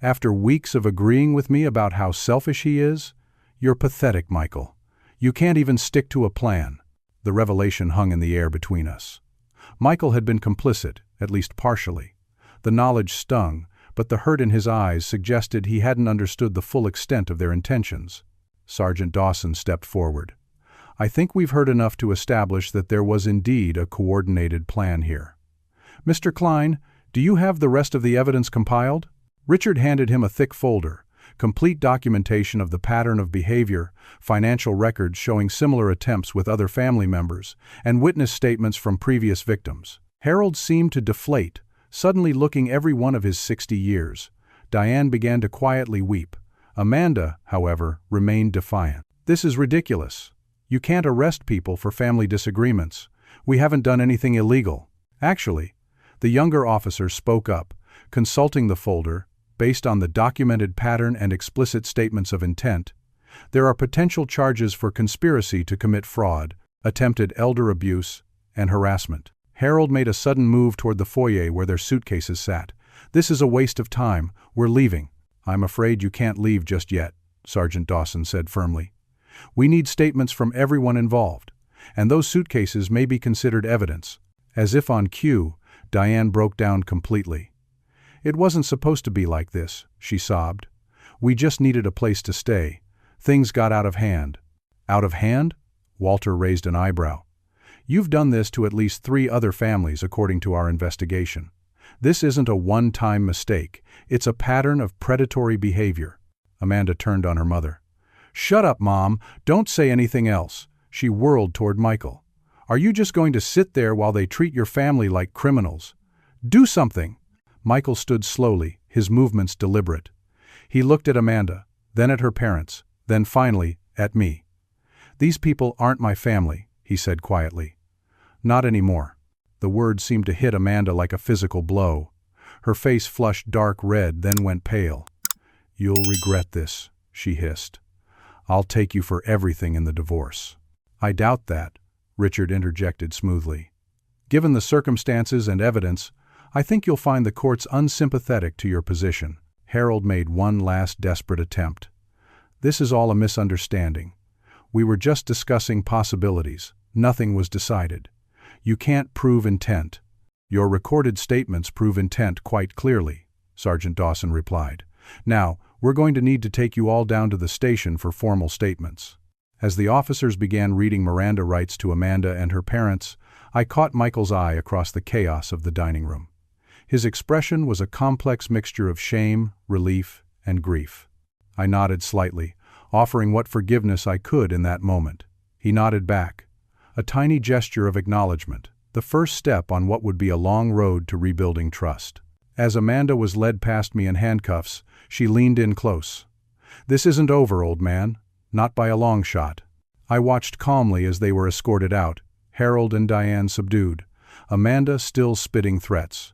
A: After weeks of agreeing with me about how selfish he is? You're pathetic, Michael. You can't even stick to a plan." The revelation hung in the air between us. Michael had been complicit, at least partially. The knowledge stung, but the hurt in his eyes suggested he hadn't understood the full extent of their intentions. Sergeant Dawson stepped forward. "I think we've heard enough to establish that there was indeed a coordinated plan here. Mr. Klein, do you have the rest of the evidence compiled?" Richard handed him a thick folder, complete documentation of the pattern of behavior, financial records showing similar attempts with other family members, and witness statements from previous victims. Harold seemed to deflate, suddenly looking every one of his 60 years. Diane began to quietly weep. Amanda, however, remained defiant. "This is ridiculous. You can't arrest people for family disagreements. We haven't done anything illegal." "Actually," the younger officer spoke up, consulting the folder, based on the documented pattern and explicit statements of intent, "there are potential charges for conspiracy to commit fraud, attempted elder abuse, and harassment." Harold made a sudden move toward the foyer where their suitcases sat. "This is a waste of time. We're leaving." "I'm afraid you can't leave just yet," Sergeant Dawson said firmly. "We need statements from everyone involved, and those suitcases may be considered evidence." As if on cue, Diane broke down completely. "It wasn't supposed to be like this," she sobbed. "We just needed a place to stay. Things got out of hand." "Out of hand?" Walter raised an eyebrow. "You've done this to at least 3 other families according to our investigation. This isn't a one-time mistake. It's a pattern of predatory behavior." Amanda turned on her mother. "Shut up, Mom. Don't say anything else." She whirled toward Michael. "Are you just going to sit there while they treat your family like criminals? Do something!" Michael stood slowly, his movements deliberate. He looked at Amanda, then at her parents, then finally at me. "These people aren't my family," he said quietly. "Not anymore." The words seemed to hit Amanda like a physical blow. Her face flushed dark red, then went pale. "You'll regret this," she hissed. "I'll take you for everything in the divorce." "I doubt that," Richard interjected smoothly. "Given the circumstances and evidence, I think you'll find the courts unsympathetic to your position." Harold made one last desperate attempt. "This is all a misunderstanding. We were just discussing possibilities. Nothing was decided. You can't prove intent." "Your recorded statements prove intent quite clearly," Sergeant Dawson replied. "Now, we're going to need to take you all down to the station for formal statements." As the officers began reading Miranda rights to Amanda and her parents, I caught Michael's eye across the chaos of the dining room. His expression was a complex mixture of shame, relief, and grief. I nodded slightly, offering what forgiveness I could in that moment. He nodded back. A tiny gesture of acknowledgement, the first step on what would be a long road to rebuilding trust. As Amanda was led past me in handcuffs, she leaned in close. "This isn't over, old man. Not by a long shot." I watched calmly as they were escorted out, Harold and Diane subdued, Amanda still spitting threats.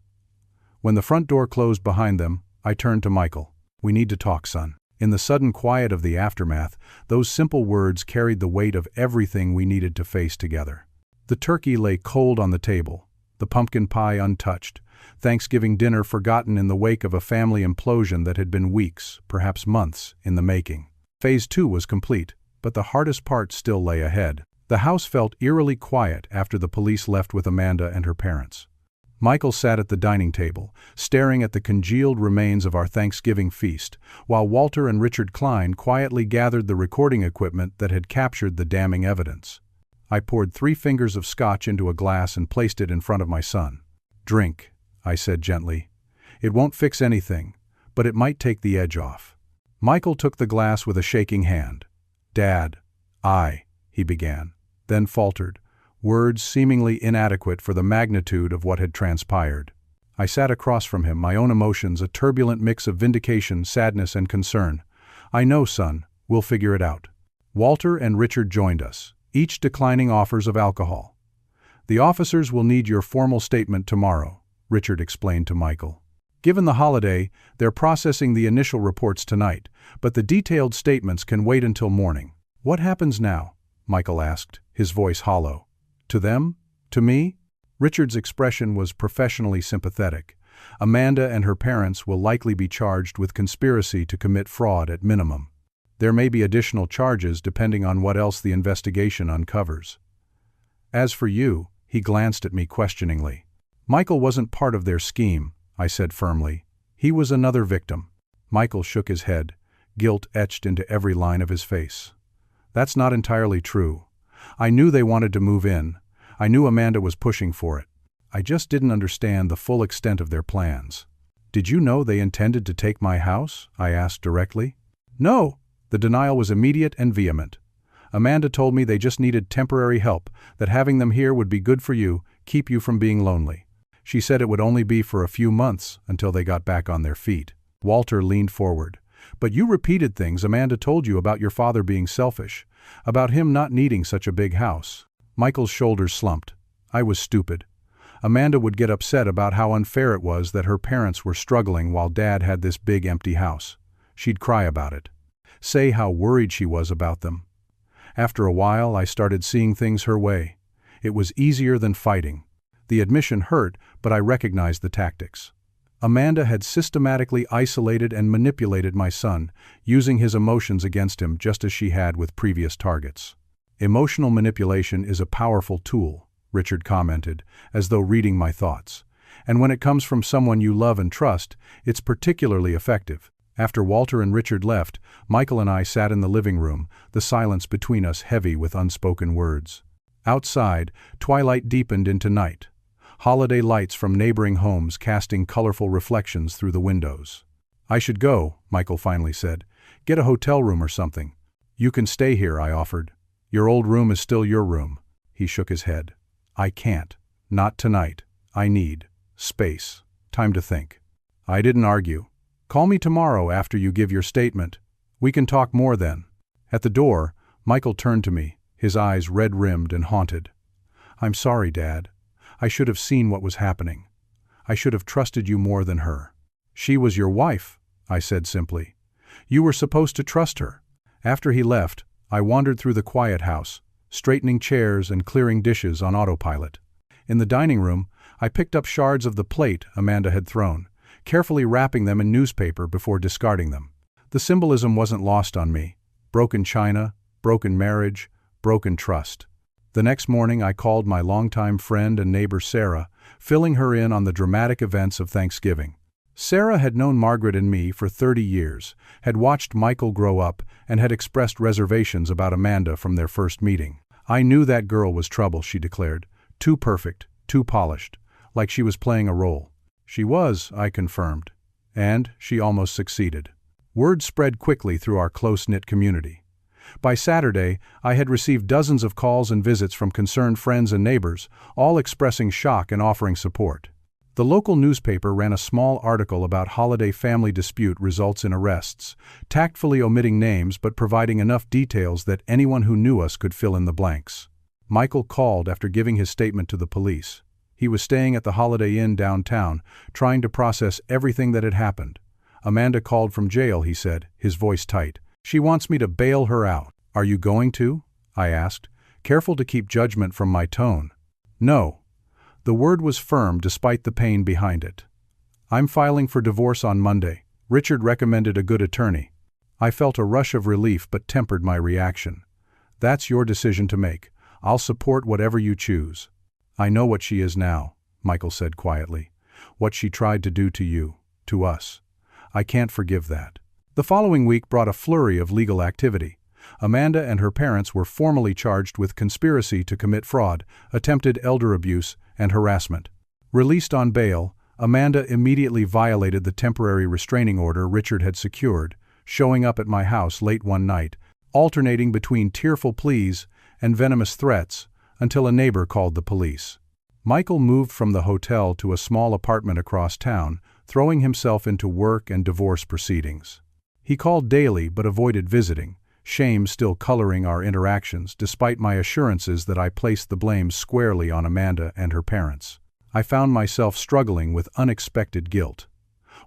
A: When the front door closed behind them, I turned to Michael. "We need to talk, son." In the sudden quiet of the aftermath, those simple words carried the weight of everything we needed to face together. The turkey lay cold on the table, the pumpkin pie untouched, Thanksgiving dinner forgotten in the wake of a family implosion that had been weeks, perhaps months, in the making. Phase 2 was complete, but the hardest part still lay ahead. The house felt eerily quiet after the police left with Amanda and her parents. Michael sat at the dining table, staring at the congealed remains of our Thanksgiving feast, while Walter and Richard Klein quietly gathered the recording equipment that had captured the damning evidence. I poured 3 fingers of scotch into a glass and placed it in front of my son. "Drink," I said gently. "It won't fix anything, but it might take the edge off." Michael took the glass with a shaking hand. "Dad, he began, then faltered, words seemingly inadequate for the magnitude of what had transpired. I sat across from him, my own emotions a turbulent mix of vindication, sadness, and concern. "I know, son, we'll figure it out." Walter and Richard joined us, each declining offers of alcohol. "The officers will need your formal statement tomorrow," Richard explained to Michael. "Given the holiday, they're processing the initial reports tonight, but the detailed statements can wait until morning." "What happens now?" Michael asked, his voice hollow. "To them? To me?" Richard's expression was professionally sympathetic. "Amanda and her parents will likely be charged with conspiracy to commit fraud at minimum. There may be additional charges depending on what else the investigation uncovers. As for you," he glanced at me questioningly. "Michael wasn't part of their scheme," I said firmly. "He was another victim." Michael shook his head, guilt etched into every line of his face. "That's not entirely true. I knew they wanted to move in. I knew Amanda was pushing for it. I just didn't understand the full extent of their plans." "Did you know they intended to take my house?" I asked directly. "No." The denial was immediate and vehement. "Amanda told me they just needed temporary help, that having them here would be good for you, keep you from being lonely. She said it would only be for a few months until they got back on their feet." Walter leaned forward. "But you repeated things Amanda told you about your father being selfish, about him not needing such a big house." Michael's shoulders slumped. "I was stupid. Amanda would get upset about how unfair it was that her parents were struggling while Dad had this big empty house. She'd cry about it, say how worried she was about them. After a while, I started seeing things her way. It was easier than fighting. The admission hurt, but I recognized the tactics. Amanda had systematically isolated and manipulated my son, using his emotions against him just as she had with previous targets." "Emotional manipulation is a powerful tool," Richard commented, as though reading my thoughts. "And when it comes from someone you love and trust, it's particularly effective." After Walter and Richard left, Michael and I sat in the living room, the silence between us heavy with unspoken words. Outside, twilight deepened into night. Holiday lights from neighboring homes casting colorful reflections through the windows. "I should go," Michael finally said. "Get a hotel room or something." "You can stay here," I offered. "Your old room is still your room." He shook his head. "I can't. Not tonight. I need space. Time to think." I didn't argue. "Call me tomorrow after you give your statement. We can talk more then." At the door, Michael turned to me, his eyes red-rimmed and haunted. "I'm sorry, Dad. I should have seen what was happening. I should have trusted you more than her." "She was your wife," I said simply. "You were supposed to trust her." After he left, I wandered through the quiet house, straightening chairs and clearing dishes on autopilot. In the dining room, I picked up shards of the plate Amanda had thrown, carefully wrapping them in newspaper before discarding them. The symbolism wasn't lost on me. Broken china, broken marriage, broken trust. The next morning I called my longtime friend and neighbor Sarah, filling her in on the dramatic events of Thanksgiving. Sarah had known Margaret and me for 30 years, had watched Michael grow up, and had expressed reservations about Amanda from their first meeting. "I knew that girl was trouble," she declared. "Too perfect, too polished, like she was playing a role." "She was," I confirmed. And she almost succeeded. Word spread quickly through our close-knit community. By Saturday, I had received dozens of calls and visits from concerned friends and neighbors, all expressing shock and offering support. The local newspaper ran a small article about holiday family dispute results in arrests, tactfully omitting names but providing enough details that anyone who knew us could fill in the blanks. Michael called after giving his statement to the police. He was staying at the Holiday Inn downtown, trying to process everything that had happened. "Amanda called from jail," he said, his voice tight. "She wants me to bail her out." "Are you going to?" I asked, careful to keep judgment from my tone. "No." The word was firm despite the pain behind it. "I'm filing for divorce on Monday. Richard recommended a good attorney." I felt a rush of relief but tempered my reaction. "That's your decision to make. I'll support whatever you choose." "I know what she is now," Michael said quietly. "What she tried to do to you, to us. I can't forgive that." The following week brought a flurry of legal activity. Amanda and her parents were formally charged with conspiracy to commit fraud, attempted elder abuse, and harassment. Released on bail, Amanda immediately violated the temporary restraining order Richard had secured, showing up at my house late one night, alternating between tearful pleas and venomous threats, until a neighbor called the police. Michael moved from the hotel to a small apartment across town, throwing himself into work and divorce proceedings. He called daily but avoided visiting, shame still coloring our interactions despite my assurances that I placed the blame squarely on Amanda and her parents. I found myself struggling with unexpected guilt.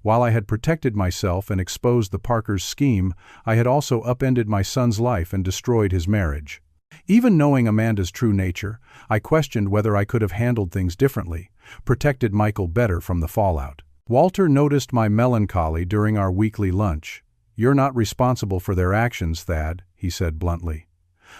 A: While I had protected myself and exposed the Parkers' scheme, I had also upended my son's life and destroyed his marriage. Even knowing Amanda's true nature, I questioned whether I could have handled things differently, protected Michael better from the fallout. Walter noticed my melancholy during our weekly lunch. "You're not responsible for their actions, Thad," he said bluntly.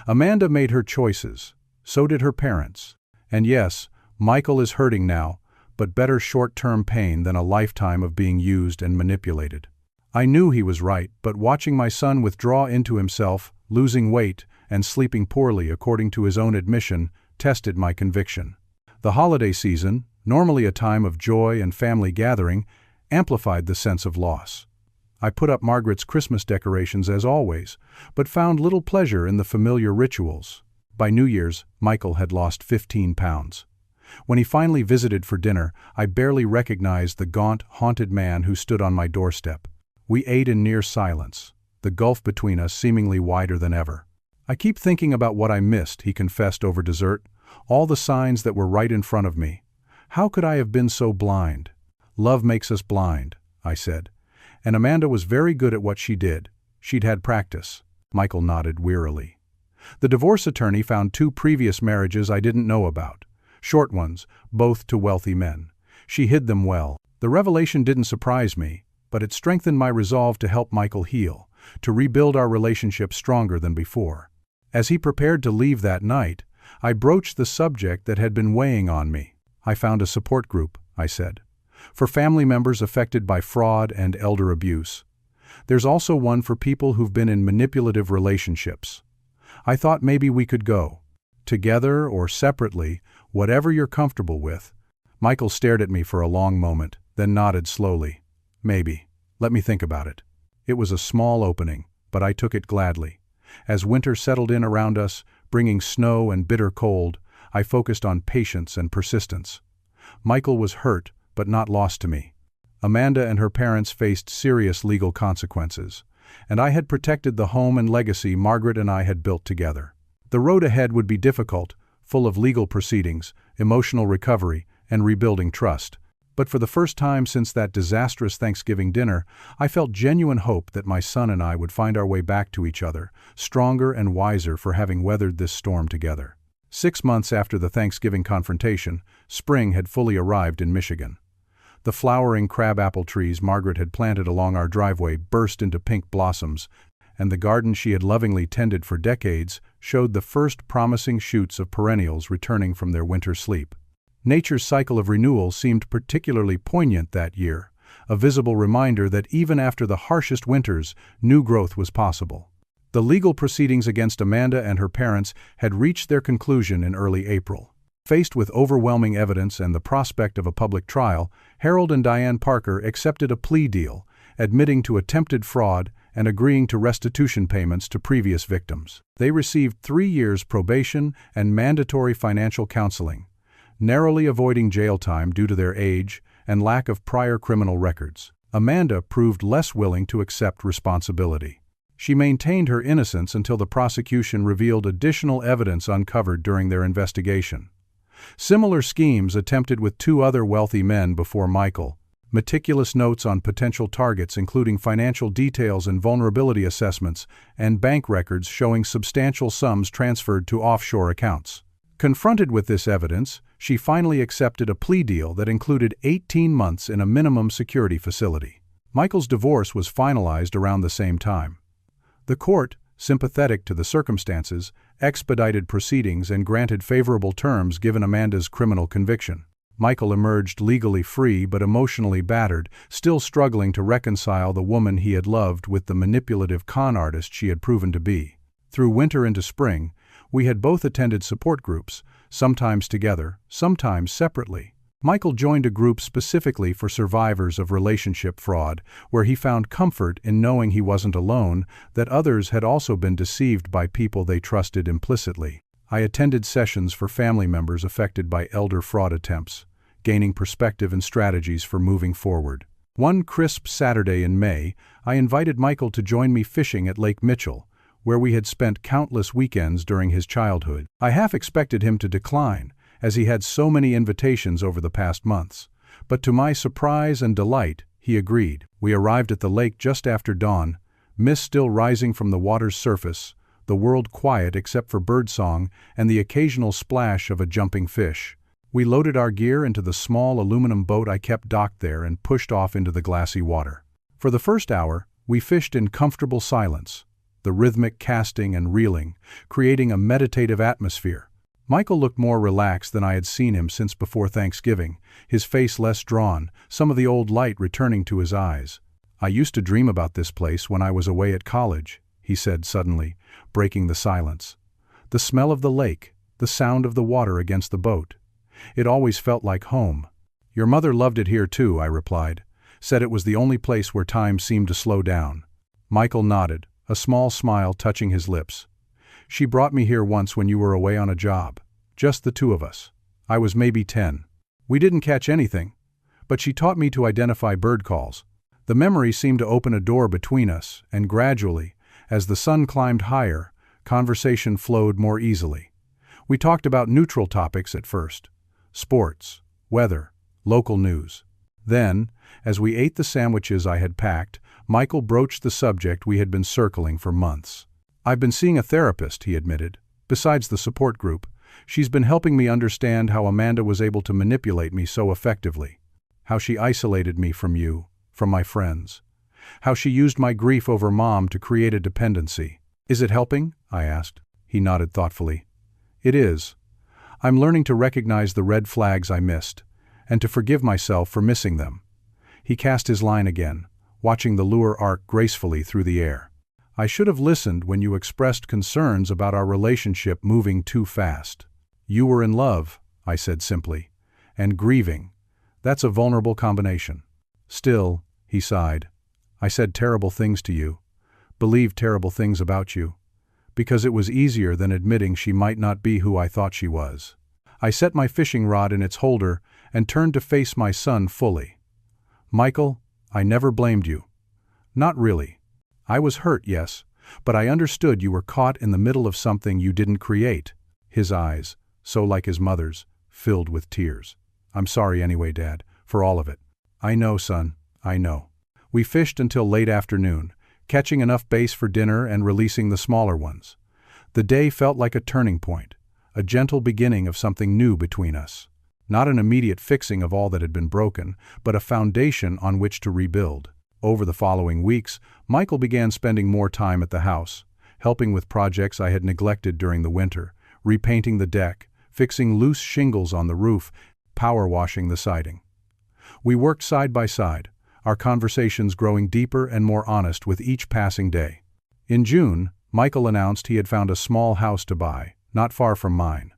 A: "Amanda made her choices. So did her parents. And yes, Michael is hurting now, but better short-term pain than a lifetime of being used and manipulated." I knew he was right, but watching my son withdraw into himself, losing weight, and sleeping poorly according to his own admission, tested my conviction. The holiday season, normally a time of joy and family gathering, amplified the sense of loss. I put up Margaret's Christmas decorations as always, but found little pleasure in the familiar rituals. By New Year's, Michael had lost 15 pounds. When he finally visited for dinner, I barely recognized the gaunt, haunted man who stood on my doorstep. We ate in near silence, the gulf between us seemingly wider than ever. "I keep thinking about what I missed," he confessed over dessert, "all the signs that were right in front of me. How could I have been so blind?" "Love makes us blind," I said. "And Amanda was very good at what she did. She'd had practice." Michael nodded wearily. "The divorce attorney found 2 previous marriages I didn't know about. Short ones, both to wealthy men. She hid them well. The revelation didn't surprise me, but it strengthened my resolve to help Michael heal, to rebuild our relationship stronger than before." As he prepared to leave that night, I broached the subject that had been weighing on me. "I found a support group," I said, "for family members affected by fraud and elder abuse. There's also one for people who've been in manipulative relationships. I thought maybe we could go. Together or separately, whatever you're comfortable with." Michael stared at me for a long moment, then nodded slowly. "Maybe. Let me think about it." It was a small opening, but I took it gladly. As winter settled in around us, bringing snow and bitter cold, I focused on patience and persistence. Michael was hurt, but not lost to me. Amanda and her parents faced serious legal consequences, and I had protected the home and legacy Margaret and I had built together. The road ahead would be difficult, full of legal proceedings, emotional recovery, and rebuilding trust. But for the first time since that disastrous Thanksgiving dinner, I felt genuine hope that my son and I would find our way back to each other, stronger and wiser for having weathered this storm together. 6 months after the Thanksgiving confrontation, spring had fully arrived in Michigan. The flowering crabapple trees Margaret had planted along our driveway burst into pink blossoms, and the garden she had lovingly tended for decades showed the first promising shoots of perennials returning from their winter sleep. Nature's cycle of renewal seemed particularly poignant that year, a visible reminder that even after the harshest winters, new growth was possible. The legal proceedings against Amanda and her parents had reached their conclusion in early April. Faced with overwhelming evidence and the prospect of a public trial, Harold and Diane Parker accepted a plea deal, admitting to attempted fraud and agreeing to restitution payments to previous victims. They received 3 years probation and mandatory financial counseling, narrowly avoiding jail time due to their age and lack of prior criminal records. Amanda proved less willing to accept responsibility. She maintained her innocence until the prosecution revealed additional evidence uncovered during their investigation. Similar schemes attempted with 2 other wealthy men before Michael. Meticulous notes on potential targets including financial details and vulnerability assessments, and bank records showing substantial sums transferred to offshore accounts. Confronted with this evidence, she finally accepted a plea deal that included 18 months in a minimum security facility. Michael's divorce was finalized around the same time. The court, sympathetic to the circumstances, expedited proceedings and granted favorable terms given Amanda's criminal conviction. Michael emerged legally free but emotionally battered, still struggling to reconcile the woman he had loved with the manipulative con artist she had proven to be. Through winter into spring, we had both attended support groups, sometimes together, sometimes separately. Michael joined a group specifically for survivors of relationship fraud, where he found comfort in knowing he wasn't alone, that others had also been deceived by people they trusted implicitly. I attended sessions for family members affected by elder fraud attempts, gaining perspective and strategies for moving forward. One crisp Saturday in May, I invited Michael to join me fishing at Lake Mitchell, where we had spent countless weekends during his childhood. I half expected him to decline, as he had so many invitations over the past months. But to my surprise and delight, he agreed. We arrived at the lake just after dawn, mist still rising from the water's surface, the world quiet except for birdsong and the occasional splash of a jumping fish. We loaded our gear into the small aluminum boat I kept docked there and pushed off into the glassy water. For the first hour, we fished in comfortable silence, the rhythmic casting and reeling, creating a meditative atmosphere. Michael looked more relaxed than I had seen him since before Thanksgiving, his face less drawn, some of the old light returning to his eyes. "I used to dream about this place when I was away at college," he said suddenly, breaking the silence. "The smell of the lake, the sound of the water against the boat. It always felt like home." "Your mother loved it here too," I replied, "said it was the only place where time seemed to slow down." Michael nodded, a small smile touching his lips. "She brought me here once when you were away on a job. Just the 2 of us. I was maybe 10. We didn't catch anything, but she taught me to identify bird calls. The memory seemed to open a door between us, and gradually, as the sun climbed higher, conversation flowed more easily. We talked about neutral topics at first: sports, weather, local news. Then, as we ate the sandwiches I had packed, Michael broached the subject we had been circling for months. "I've been seeing a therapist," he admitted. "Besides the support group, she's been helping me understand how Amanda was able to manipulate me so effectively. How she isolated me from you, from my friends. How she used my grief over Mom to create a dependency." "Is it helping?" I asked. He nodded thoughtfully. "It is. I'm learning to recognize the red flags I missed, and to forgive myself for missing them." He cast his line again, watching the lure arc gracefully through the air. "I should have listened when you expressed concerns about our relationship moving too fast. You were in love," I said simply, "and grieving. That's a vulnerable combination." "Still," he sighed, "I said terrible things to you, believed terrible things about you, because it was easier than admitting she might not be who I thought she was." I set my fishing rod in its holder and turned to face my son fully. "Michael, I never blamed you. Not really. I was hurt, yes, but I understood you were caught in the middle of something you didn't create." His eyes, so like his mother's, filled with tears. "I'm sorry anyway, Dad, for all of it." "I know, son, I know." We fished until late afternoon, catching enough bass for dinner and releasing the smaller ones. The day felt like a turning point, a gentle beginning of something new between us. Not an immediate fixing of all that had been broken, but a foundation on which to rebuild. Over the following weeks, Michael began spending more time at the house, helping with projects I had neglected during the winter, repainting the deck, fixing loose shingles on the roof, power washing the siding. We worked side by side, our conversations growing deeper and more honest with each passing day. In June, Michael announced he had found a small house to buy, not far from mine.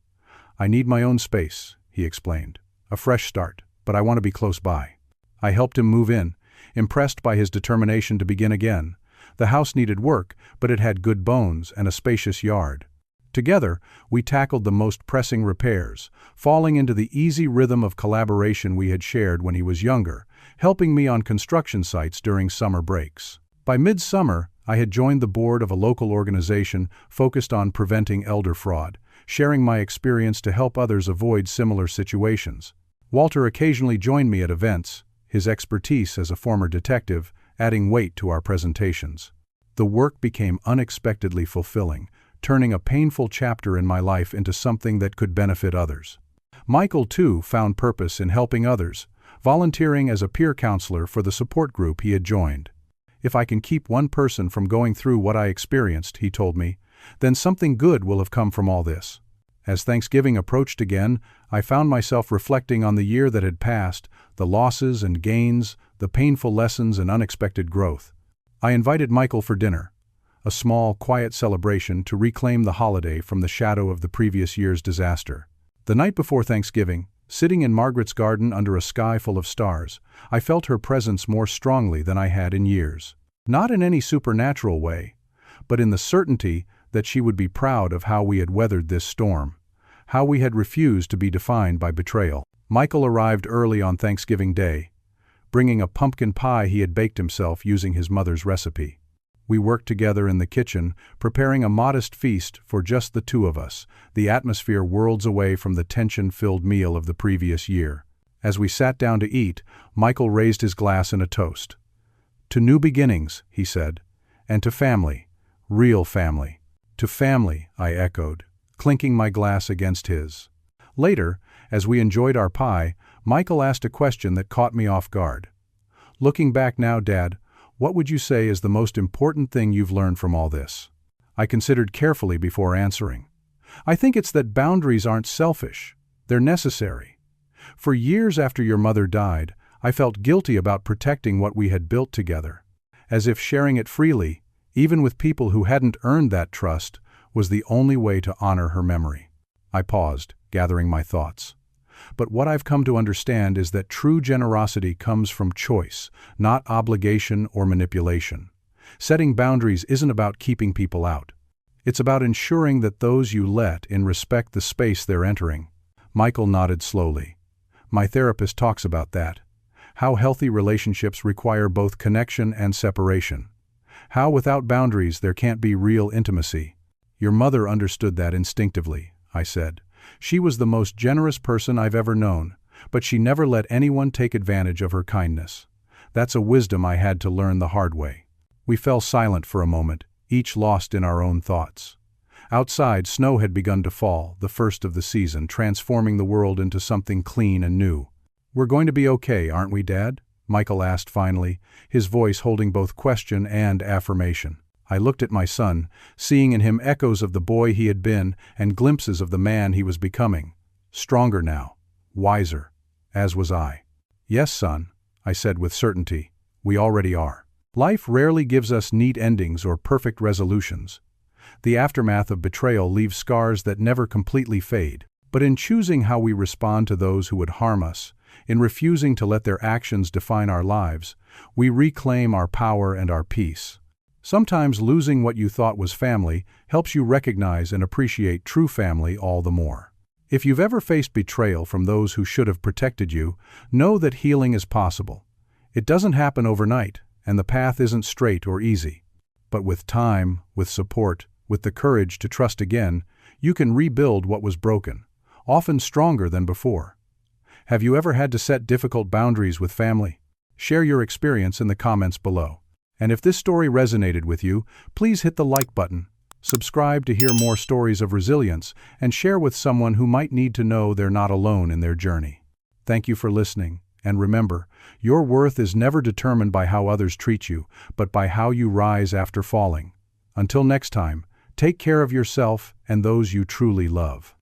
A: "I need my own space," he explained. "A fresh start, but I want to be close by." I helped him move in, impressed by his determination to begin again. The house needed work, but it had good bones and a spacious yard. Together, we tackled the most pressing repairs, falling into the easy rhythm of collaboration we had shared when he was younger, helping me on construction sites during summer breaks. By midsummer, I had joined the board of a local organization focused on preventing elder fraud, sharing my experience to help others avoid similar situations. Walter occasionally joined me at events, his expertise as a former detective adding weight to our presentations. The work became unexpectedly fulfilling, turning a painful chapter in my life into something that could benefit others. Michael, too, found purpose in helping others, volunteering as a peer counselor for the support group he had joined. "If I can keep one person from going through what I experienced," he told me, "then something good will have come from all this." As Thanksgiving approached again, I found myself reflecting on the year that had passed, the losses and gains, the painful lessons and unexpected growth. I invited Michael for dinner, a small, quiet celebration to reclaim the holiday from the shadow of the previous year's disaster. The night before Thanksgiving, sitting in Margaret's garden under a sky full of stars, I felt her presence more strongly than I had in years. Not in any supernatural way, but in the certainty that she would be proud of how we had weathered this storm, how we had refused to be defined by betrayal. Michael arrived early on Thanksgiving Day, bringing a pumpkin pie he had baked himself using his mother's recipe. We worked together in the kitchen, preparing a modest feast for just the two of us, the atmosphere worlds away from the tension-filled meal of the previous year. As we sat down to eat, Michael raised his glass in a toast. "To new beginnings," he said, "and to family, real family." "To family," I echoed, clinking my glass against his. Later, as we enjoyed our pie, Michael asked a question that caught me off guard. "Looking back now, Dad, what would you say is the most important thing you've learned from all this?" I considered carefully before answering. "I think it's that boundaries aren't selfish. They're necessary. For years after your mother died, I felt guilty about protecting what we had built together, as if sharing it freely, even with people who hadn't earned that trust, was the only way to honor her memory." I paused, gathering my thoughts. "But what I've come to understand is that true generosity comes from choice, not obligation or manipulation. Setting boundaries isn't about keeping people out. It's about ensuring that those you let in respect the space they're entering." Michael nodded slowly. "My therapist talks about that. How healthy relationships require both connection and separation. How without boundaries there can't be real intimacy." "Your mother understood that instinctively," I said. "She was the most generous person I've ever known, but she never let anyone take advantage of her kindness. That's a wisdom I had to learn the hard way." We fell silent for a moment, each lost in our own thoughts. Outside, snow had begun to fall, the first of the season, transforming the world into something clean and new. "We're going to be okay, aren't we, Dad?" Michael asked finally, his voice holding both question and affirmation. I looked at my son, seeing in him echoes of the boy he had been and glimpses of the man he was becoming. Stronger now, wiser, as was I. "Yes, son," I said with certainty, "we already are." Life rarely gives us neat endings or perfect resolutions. The aftermath of betrayal leaves scars that never completely fade. But in choosing how we respond to those who would harm us, in refusing to let their actions define our lives, we reclaim our power and our peace. Sometimes losing what you thought was family helps you recognize and appreciate true family all the more. If you've ever faced betrayal from those who should have protected you, know that healing is possible. It doesn't happen overnight, and the path isn't straight or easy. But with time, with support, with the courage to trust again, you can rebuild what was broken, often stronger than before. Have you ever had to set difficult boundaries with family? Share your experience in the comments below. And if this story resonated with you, please hit the like button, subscribe to hear more stories of resilience, and share with someone who might need to know they're not alone in their journey. Thank you for listening, and remember, your worth is never determined by how others treat you, but by how you rise after falling. Until next time, take care of yourself and those you truly love.